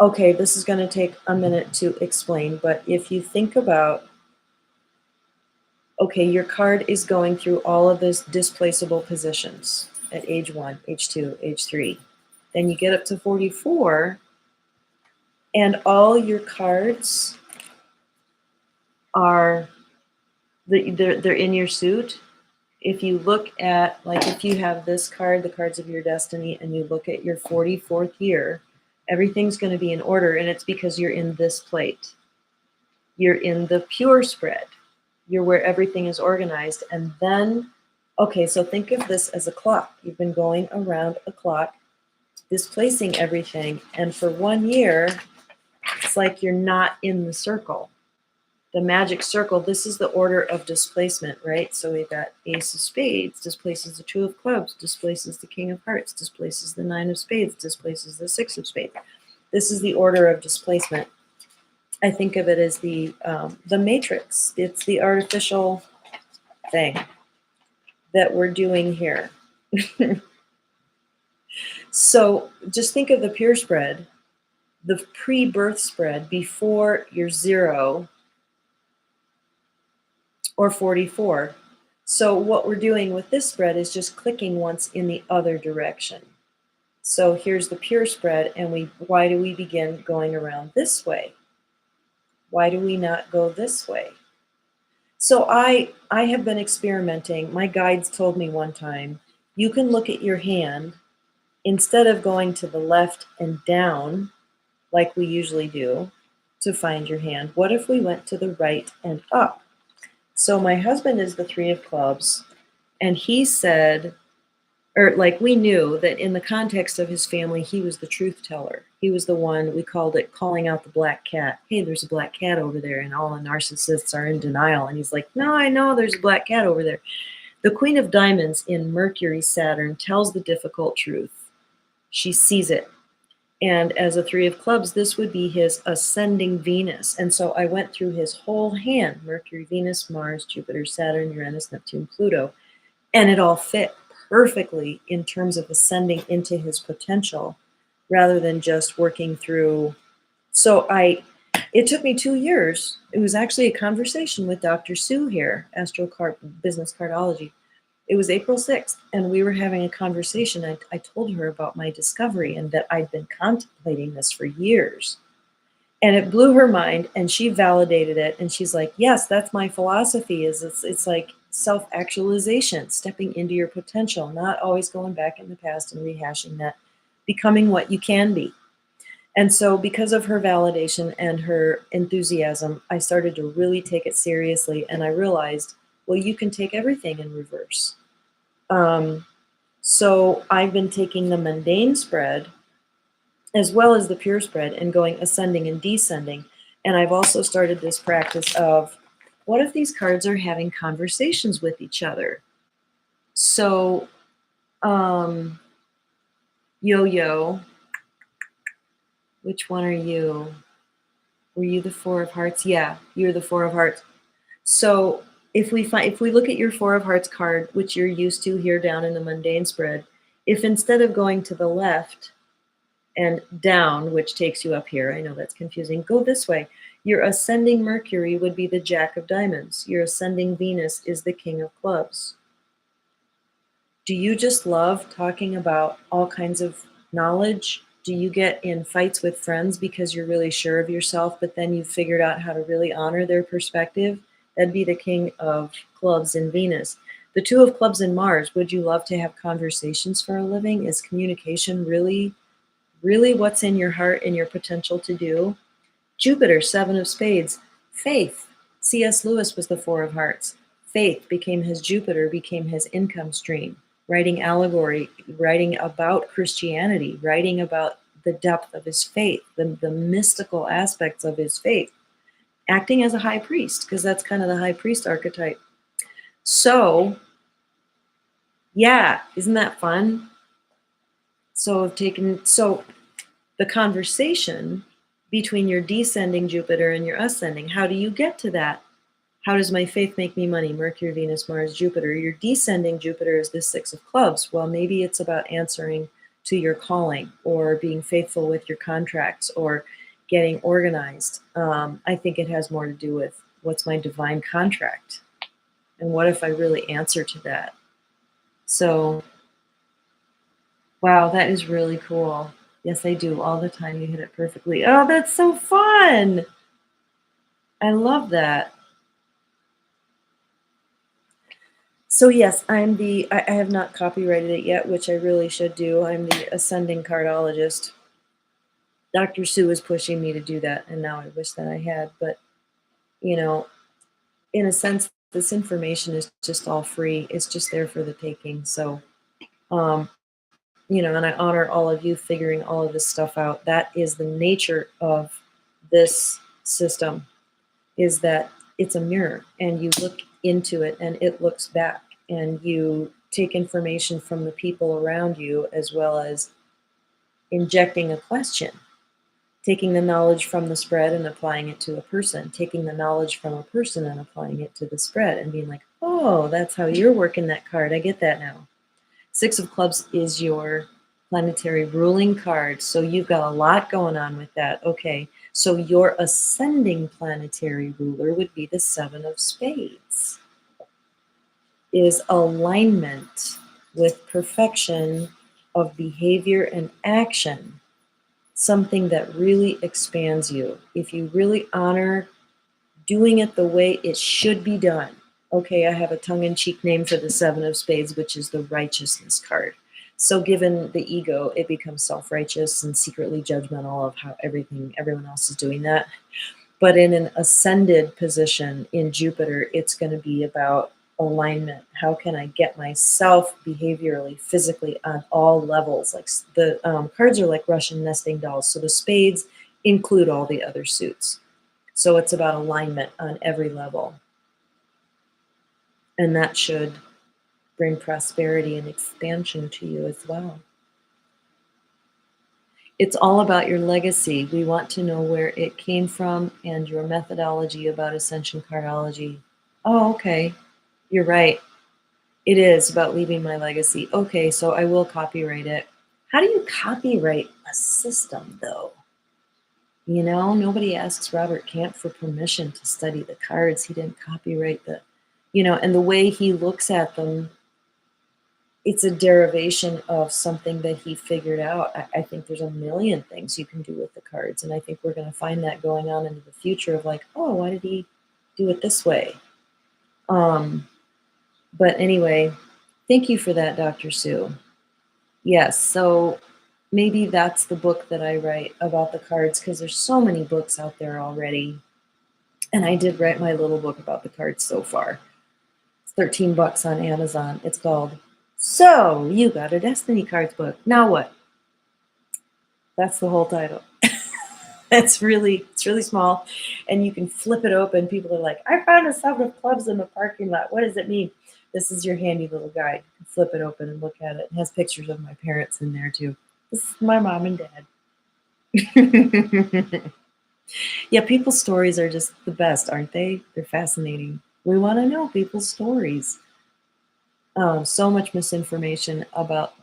A: Okay, this is going to take a minute to explain, but if you think about, okay, your card is going through all of this displaceable positions at age 1, age 2, age 3. Then you get up to 44, and all your cards are, they're in your suit. If you look at, like if you have this card, the cards of your destiny, and you look at your 44th year, everything's going to be in order, and it's because you're in this plate. You're in the pure spread. You're where everything is organized. And then, okay, so think of this as a clock. You've been going around a clock, displacing everything. And for 1 year, it's like you're not in the circle. The magic circle, this is the order of displacement, right? So we've got Ace of Spades, displaces the Two of Clubs, displaces the King of Hearts, displaces the Nine of Spades, displaces the Six of Spades. This is the order of displacement. I think of it as the matrix. It's the artificial thing that we're doing here. So just think of the pure spread, the pre-birth spread before you're 0 or 44. So what we're doing with this spread is just clicking once in the other direction. So here's the pure spread, and why do we begin going around this way? Why do we not go this way? So I have been experimenting. My guides told me one time, you can look at your hand instead of going to the left and down like we usually do to find your hand. What if we went to the right and up? So my husband is the 3 of clubs, and he said, or like we knew that in the context of his family, he was the truth teller. He was the one, we called it calling out the black cat. Hey, there's a black cat over there, and all the narcissists are in denial. And he's like, no, I know there's a black cat over there. The Queen of Diamonds in Mercury Saturn tells the difficult truth. She sees it. And as a 3 of clubs, this would be his ascending Venus. And so I went through his whole hand, Mercury, Venus, Mars, Jupiter, Saturn, Uranus, Neptune, Pluto, and it all fit perfectly in terms of ascending into his potential rather than just working through. So it took me 2 years. It was actually a conversation with Dr. Sue here, Business Cardology. It was April 6th, and we were having a conversation. I told her about my discovery and that I'd been contemplating this for years. And it blew her mind, and she validated it. And she's like, yes, that's my philosophy, it's like self-actualization, stepping into your potential, not always going back in the past and rehashing that, becoming what you can be. And so because of her validation and her enthusiasm, I started to really take it seriously. And I realized, well, you can take everything in reverse. So I've been taking the mundane spread as well as the pure spread and going ascending and descending. And I've also started this practice of, what if these cards are having conversations with each other? So, Yo-Yo, which one are you? Were you the 4 of Hearts? Yeah, you're the 4 of Hearts. So if we look at your 4 of Hearts card, which you're used to here down in the mundane spread, if instead of going to the left and down, which takes you up here, I know that's confusing, go this way. Your ascending Mercury would be the Jack of Diamonds. Your ascending Venus is the King of Clubs. Do you just love talking about all kinds of knowledge? Do you get in fights with friends because you're really sure of yourself, but then you've figured out how to really honor their perspective? That'd be the king of clubs in Venus. The two of clubs in Mars, would you love to have conversations for a living? Is communication really, really what's in your heart and your potential to do? Jupiter, seven of spades, faith. C.S. Lewis was the four of hearts. Faith became his Jupiter, became his income stream. Writing allegory, writing about Christianity, writing about the depth of his faith, the mystical aspects of his faith. Acting as a high priest, because that's kind of the high priest archetype. So, yeah, isn't that fun? So the conversation between your descending Jupiter and your ascending, how do you get to that? How does my faith make me money? Mercury, Venus, Mars, Jupiter. Your descending Jupiter is the six of clubs. Well, maybe it's about answering to your calling or being faithful with your contracts or getting organized. I think it has more to do with what's my divine contract and what if I really answer to that? So, wow, that is really cool. Yes, I do all the time. You hit it perfectly. Oh, that's so fun. I love that. So yes, I have not copyrighted it yet, which I really should do. I'm the ascending cardologist. Dr. Sue is pushing me to do that, and now I wish that I had. But, you know, in a sense, this information is just all free. It's just there for the taking. So, um, and I honor all of you figuring all of this stuff out. That is the nature of this system, is that it's a mirror and you look into it and it looks back and you take information from the people around you as well as injecting a question, taking the knowledge from the spread and applying it to a person, taking the knowledge from a person and applying it to the spread and being like, oh, that's how you're working that card. I get that now. Six of clubs is your planetary ruling card. So you've got a lot going on with that. Okay. So your ascending planetary ruler would be the seven of spades. Is alignment with perfection of behavior and action, something that really expands you. If you really honor doing it the way it should be done. Okay, I have a tongue-in-cheek name for the seven of spades, which is the righteousness card. So given the ego, it becomes self-righteous and secretly judgmental of how everyone else is doing that. But in an ascended position in Jupiter, it's going to be about alignment. How can I get myself behaviorally, physically on all levels? Like the cards are like Russian nesting dolls. So the spades include all the other suits. So it's about alignment on every level. And that should bring prosperity and expansion to you as well. It's all about your legacy. We want to know where it came from and your methodology about ascension cardology. Oh, okay. You're right. It is about leaving my legacy. Okay, so I will copyright it. How do you copyright a system, though? Nobody asks Robert Camp for permission to study the cards. He didn't copyright and the way he looks at them, it's a derivation of something that he figured out. I think there's a million things you can do with the cards. And I think we're going to find that going on into the future of like, oh, why did he do it this way? But anyway, thank you for that, Dr. Sue. Yes, so maybe that's the book that I write about the cards because there's so many books out there already. And I did write my little book about the cards so far. It's $13 on Amazon. It's called So You Got a Destiny Cards Book. Now what? That's the whole title. It's really small. And you can flip it open. People are like, I found a seven of clubs in the parking lot. What does it mean? This is your handy little guide. You can flip it open and look at it. It has pictures of my parents in there too. This is my mom and dad. Yeah, people's stories are just the best, aren't they? They're fascinating. We want to know people's stories. So much misinformation about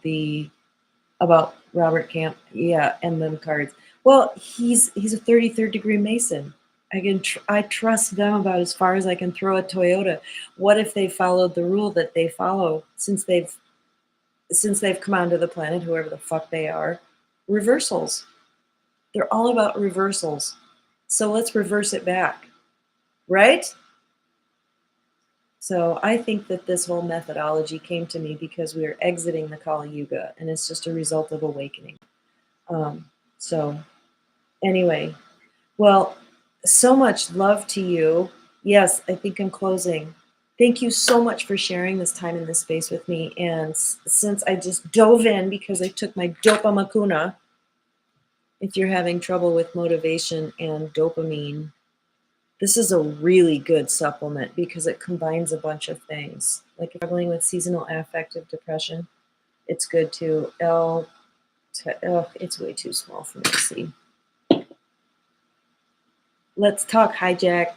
A: Robert Camp, yeah, and them cards. Well, he's a 33rd degree Mason. I trust them about as far as I can throw a Toyota. What if they followed the rule that they follow since they've come onto the planet, whoever the fuck they are? Reversals. They're all about reversals. So let's reverse it back, right? So I think that this whole methodology came to me because we are exiting the Kali Yuga, and it's just a result of awakening. So anyway, well, so much love to you. Yes, I think I'm closing. Thank you so much for sharing this time in this space with me. And since I just dove in because I took my dopamine, if you're having trouble with motivation and dopamine, this is a really good supplement because it combines a bunch of things. Like if you're struggling with seasonal affective depression, it's good too. Oh, it's way too small for me to see. Let's talk, hijack.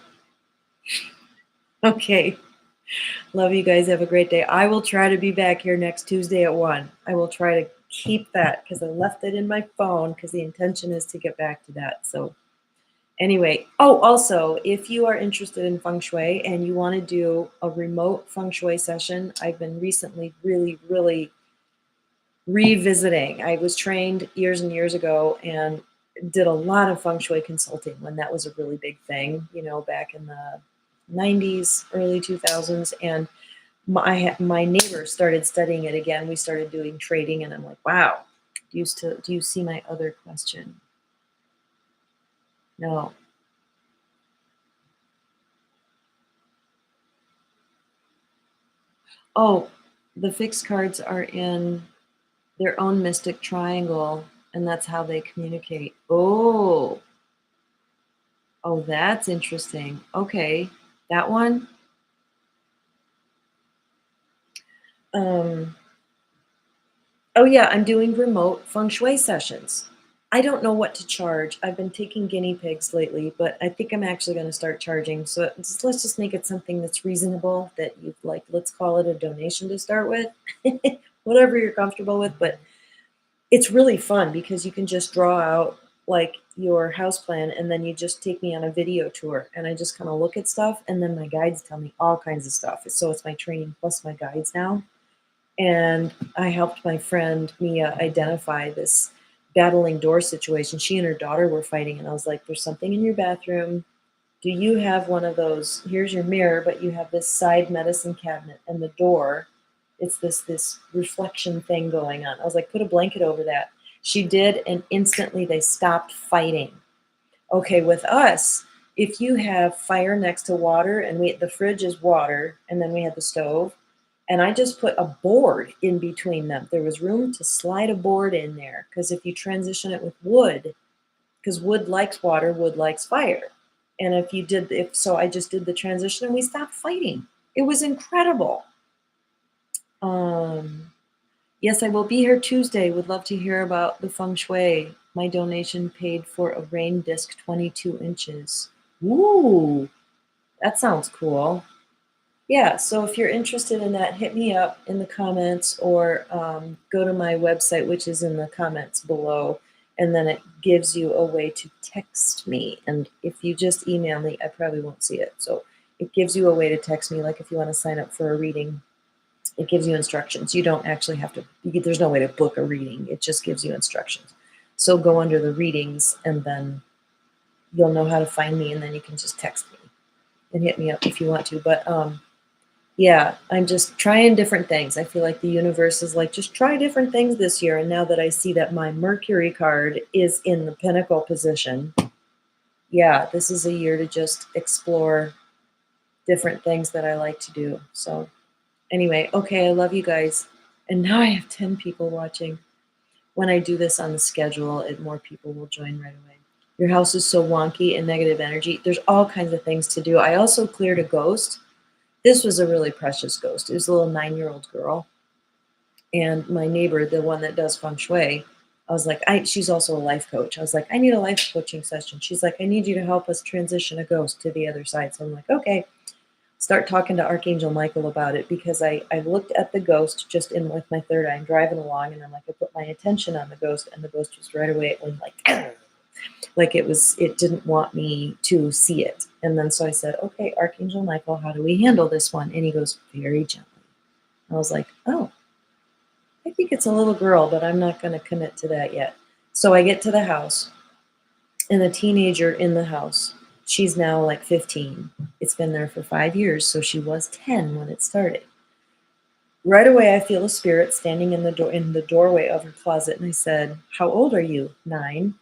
A: Okay. Love you guys. Have a great day. I will try to be back here next Tuesday at 1. I will try to keep that because I left it in my phone because the intention is to get back to that. So anyway, oh, also, if you are interested in feng shui and you want to do a remote feng shui session, I've been recently really, really revisiting. I was trained years and years ago and did a lot of feng shui consulting when that was a really big thing, back in the 90s, early 2000s. And my neighbor started studying it again. We started doing trading, and I'm like, wow. Do you see my other question? No. Oh, the fixed cards are in their own mystic triangle, and that's how they communicate. Oh, that's interesting. Okay, that one. Um, oh yeah, I'm doing remote feng shui sessions. I don't know what to charge. I've been taking guinea pigs lately, but I think I'm actually going to start charging. So let's just make it something that's reasonable. That you like. Let's call it a donation to start with. Whatever you're comfortable with, but it's really fun because you can just draw out like your house plan and then you just take me on a video tour and I just kind of look at stuff and then my guides tell me all kinds of stuff. So it's my training plus my guides now. And I helped my friend Mia identify this battling door situation. She and her daughter were fighting, and I was like, there's something in your bathroom. Do you have one of those? Here's your mirror, but you have this side medicine cabinet and the door. It's this reflection thing going on. I was like, put a blanket over that. She did, and instantly they stopped fighting. Okay, with us, if you have fire next to water, and the fridge is water, and then we had the stove, and I just put a board in between them. There was room to slide a board in there because if you transition it with wood, because wood likes water, wood likes fire. And if so, I just did the transition and we stopped fighting. It was incredible. Um, yes, I will be here Tuesday. Would love to hear about the feng shui. My donation paid for a rain disc 22 inches. Ooh, that sounds cool. Yeah, so if you're interested in that, hit me up in the comments or go to my website, which is in the comments below, and then it gives you a way to text me. And if you just email me, I probably won't see it. So it gives you a way to text me, like if you want to sign up for a reading, it gives you instructions. You don't actually have to, there's no way to book a reading. It just gives you instructions. So go under the readings and then you'll know how to find me, and then you can just text me and hit me up if you want to. But yeah, I'm just trying different things. I feel like the universe is like, just try different things this year. And now that I see that my Mercury card is in the Pinnacle position, yeah, this is a year to just explore different things that I like to do. So anyway, okay, I love you guys. And now I have 10 people watching. When I do this on the schedule, more people will join right away. Your house is so wonky and negative energy. There's all kinds of things to do. I also cleared a ghost. This was a really precious ghost. It was a little 9-year-old girl. And my neighbor, the one that does feng shui, I was like, she's also a life coach. I was like, I need a life coaching session. She's like, I need you to help us transition a ghost to the other side. So I'm like, okay. Start talking to Archangel Michael about it because I looked at the ghost just in with my third eye. I'm driving along and I'm like, I put my attention on the ghost and the ghost was right away. It went like it didn't want me to see it. And then so I said, okay, Archangel Michael, how do we handle this one? And he goes, very gently. I was like, oh, I think it's a little girl, but I'm not going to commit to that yet. So I get to the house and the teenager in the house She's now like 15. It's been there for 5 years, so she was 10 when it started. Right away, I feel a spirit standing in the doorway of her closet, and I said, "How old are you?" 9.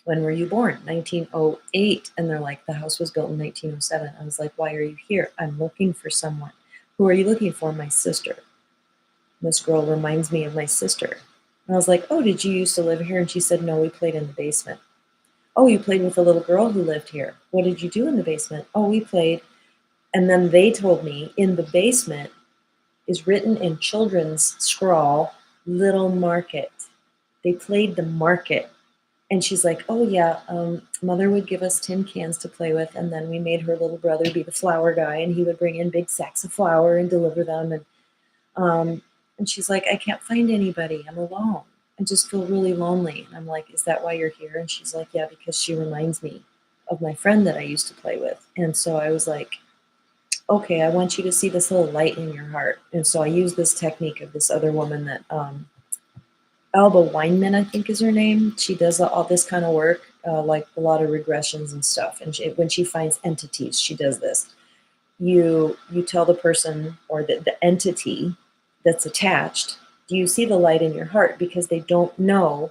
A: When were you born? 1908. And they're like, the house was built in 1907. I was like, why are you here? I'm looking for someone. Who are you looking for? My sister. This girl reminds me of my sister. And I was like, oh, did you used to live here? And she said, no, we played in the basement. Oh, you played with a little girl who lived here. What did you do in the basement? Oh, we played. And then they told me in the basement is written in children's scrawl, Little Market. They played the market. And she's like, oh, yeah, mother would give us tin cans to play with. And then we made her little brother be the flour guy. And he would bring in big sacks of flour and deliver them. Um, and she's like, I can't find anybody. I'm alone. I just feel really lonely. And I'm like, is that why you're here? And she's like, yeah, because she reminds me of my friend that I used to play with. And so I was like, okay, I want you to see this little light in your heart. And so I used this technique of this other woman that Alba Weinman, I think is her name. She does all this kind of work, like a lot of regressions and stuff. And when she finds entities, she does this. You tell the person or the entity that's attached, do you see the light in your heart? Because they don't know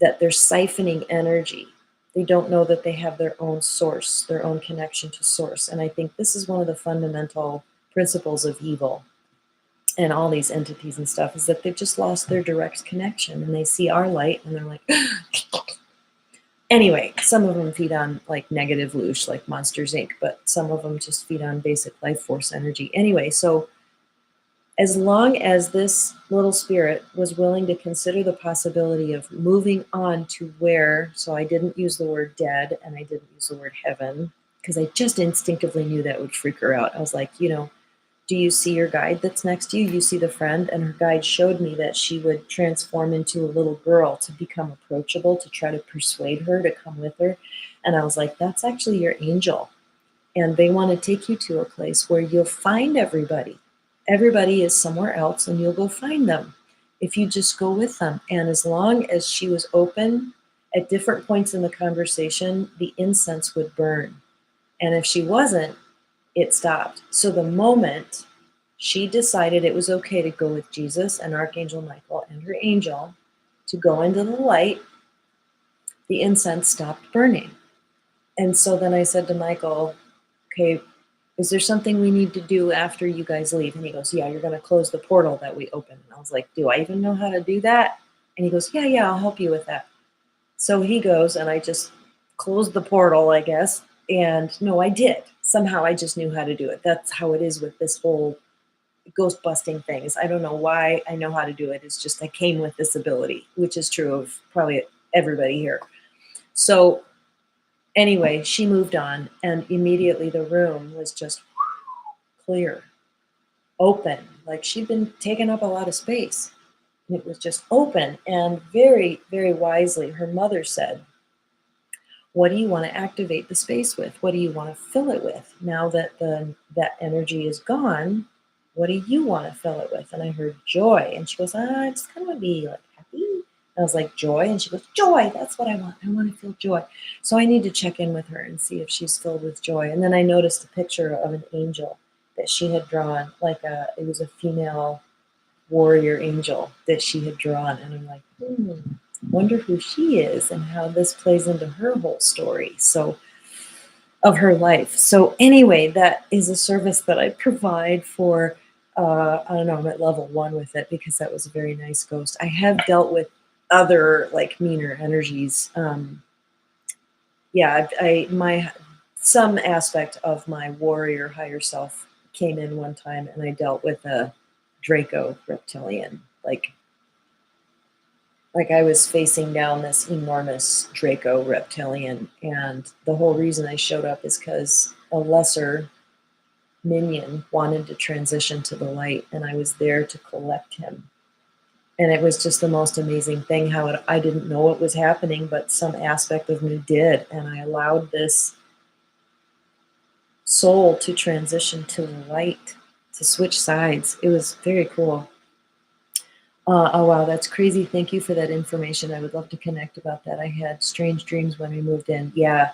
A: that they're siphoning energy. They don't know that they have their own source, their own connection to source. And I think this is one of the fundamental principles of evil and all these entities and stuff, is that they've just lost their direct connection, and they see our light and they're like, anyway, some of them feed on like negative loosh, like Monsters Inc., but some of them just feed on basic life force energy. Anyway, so as long as this little spirit was willing to consider the possibility of moving on to where, so I didn't use the word dead and I didn't use the word heaven, because I just instinctively knew that would freak her out. I was like, do you see your guide that's next to you? You see the friend? And her guide showed me that she would transform into a little girl to become approachable, to try to persuade her to come with her. And I was like, that's actually your angel. And they want to take you to a place where you'll find everybody. Everybody is somewhere else and you'll go find them if you just go with them. And as long as she was open at different points in the conversation, the incense would burn. And if she wasn't, it stopped. So the moment she decided it was okay to go with Jesus and Archangel Michael and her angel to go into the light, the incense stopped burning. And so then I said to Michael, okay, is there something we need to do after you guys leave? And he goes, yeah, you're going to close the portal that we opened. And I was like, do I even know how to do that? And he goes, yeah, I'll help you with that. So he goes, and I just closed the portal, I guess. And no, I did. Somehow I just knew how to do it. That's how it is with this whole ghost busting things. I don't know why I know how to do it. It's just I came with this ability, which is true of probably everybody here. So anyway, she moved on, and immediately the room was just clear, open, like she'd been taking up a lot of space. It was just open, and very, very wisely, her mother said, what do you want to activate the space with? What do you want to fill it with? Now that that energy is gone, what do you want to fill it with? And I heard joy. And she goes, I just kind of want to be like happy. And I was like, joy? And she goes, joy, that's what I want. I want to feel joy. So I need to check in with her and see if she's filled with joy. And then I noticed a picture of an angel that she had drawn, it was a female warrior angel that she had drawn. And I'm like, wonder who she is and how this plays into her whole story of her life. So anyway, that is a service that I provide for, I don't know, I'm at level 1 with it because that was a very nice ghost. I have dealt with other like meaner energies. Some aspect of my warrior higher self came in one time, and I dealt with a Draco reptilian, like I was facing down this enormous Draco reptilian, and the whole reason I showed up is because a lesser minion wanted to transition to the light, and I was there to collect him. And it was just the most amazing thing how I didn't know what was happening, but some aspect of me did, and I allowed this soul to transition to the light, to switch sides. It was very cool. Oh, wow, that's crazy. Thank you for that information. I would love to connect about that. I had strange dreams when we moved in. Yeah,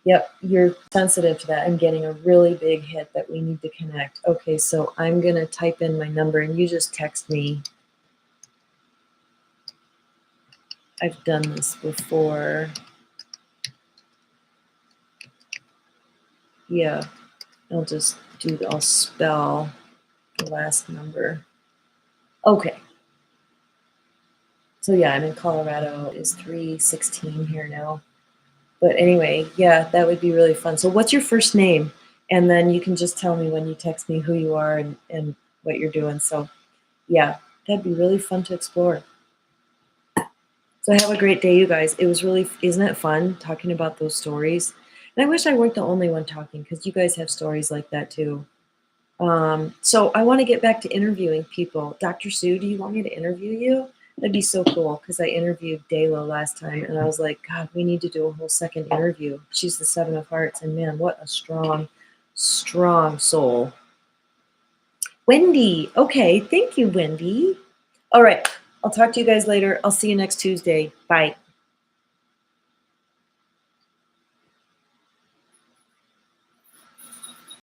A: Yep, you're sensitive to that. I'm getting a really big hit that we need to connect. Okay, so I'm gonna type in my number and you just text me. I've done this before. Yeah, I'll spell the last number. Okay. So yeah, I'm in Colorado. Is 3:16 here now. But anyway, yeah, that would be really fun. So what's your first name? And then you can just tell me when you text me who you are and what you're doing. So yeah, that'd be really fun to explore. So have a great day, you guys. It was really, isn't it fun talking about those stories? And I wish I weren't the only one talking because you guys have stories like that too. So I want to get back to interviewing people. Dr. Sue, do you want me to interview you? That'd be so cool because I interviewed Dayla last time and I was like, God, we need to do a whole second interview. She's the Seven of Hearts, and man, what a strong, strong soul. Wendy. Okay, thank you, Wendy. All right, I'll talk to you guys later. I'll see you next Tuesday. Bye.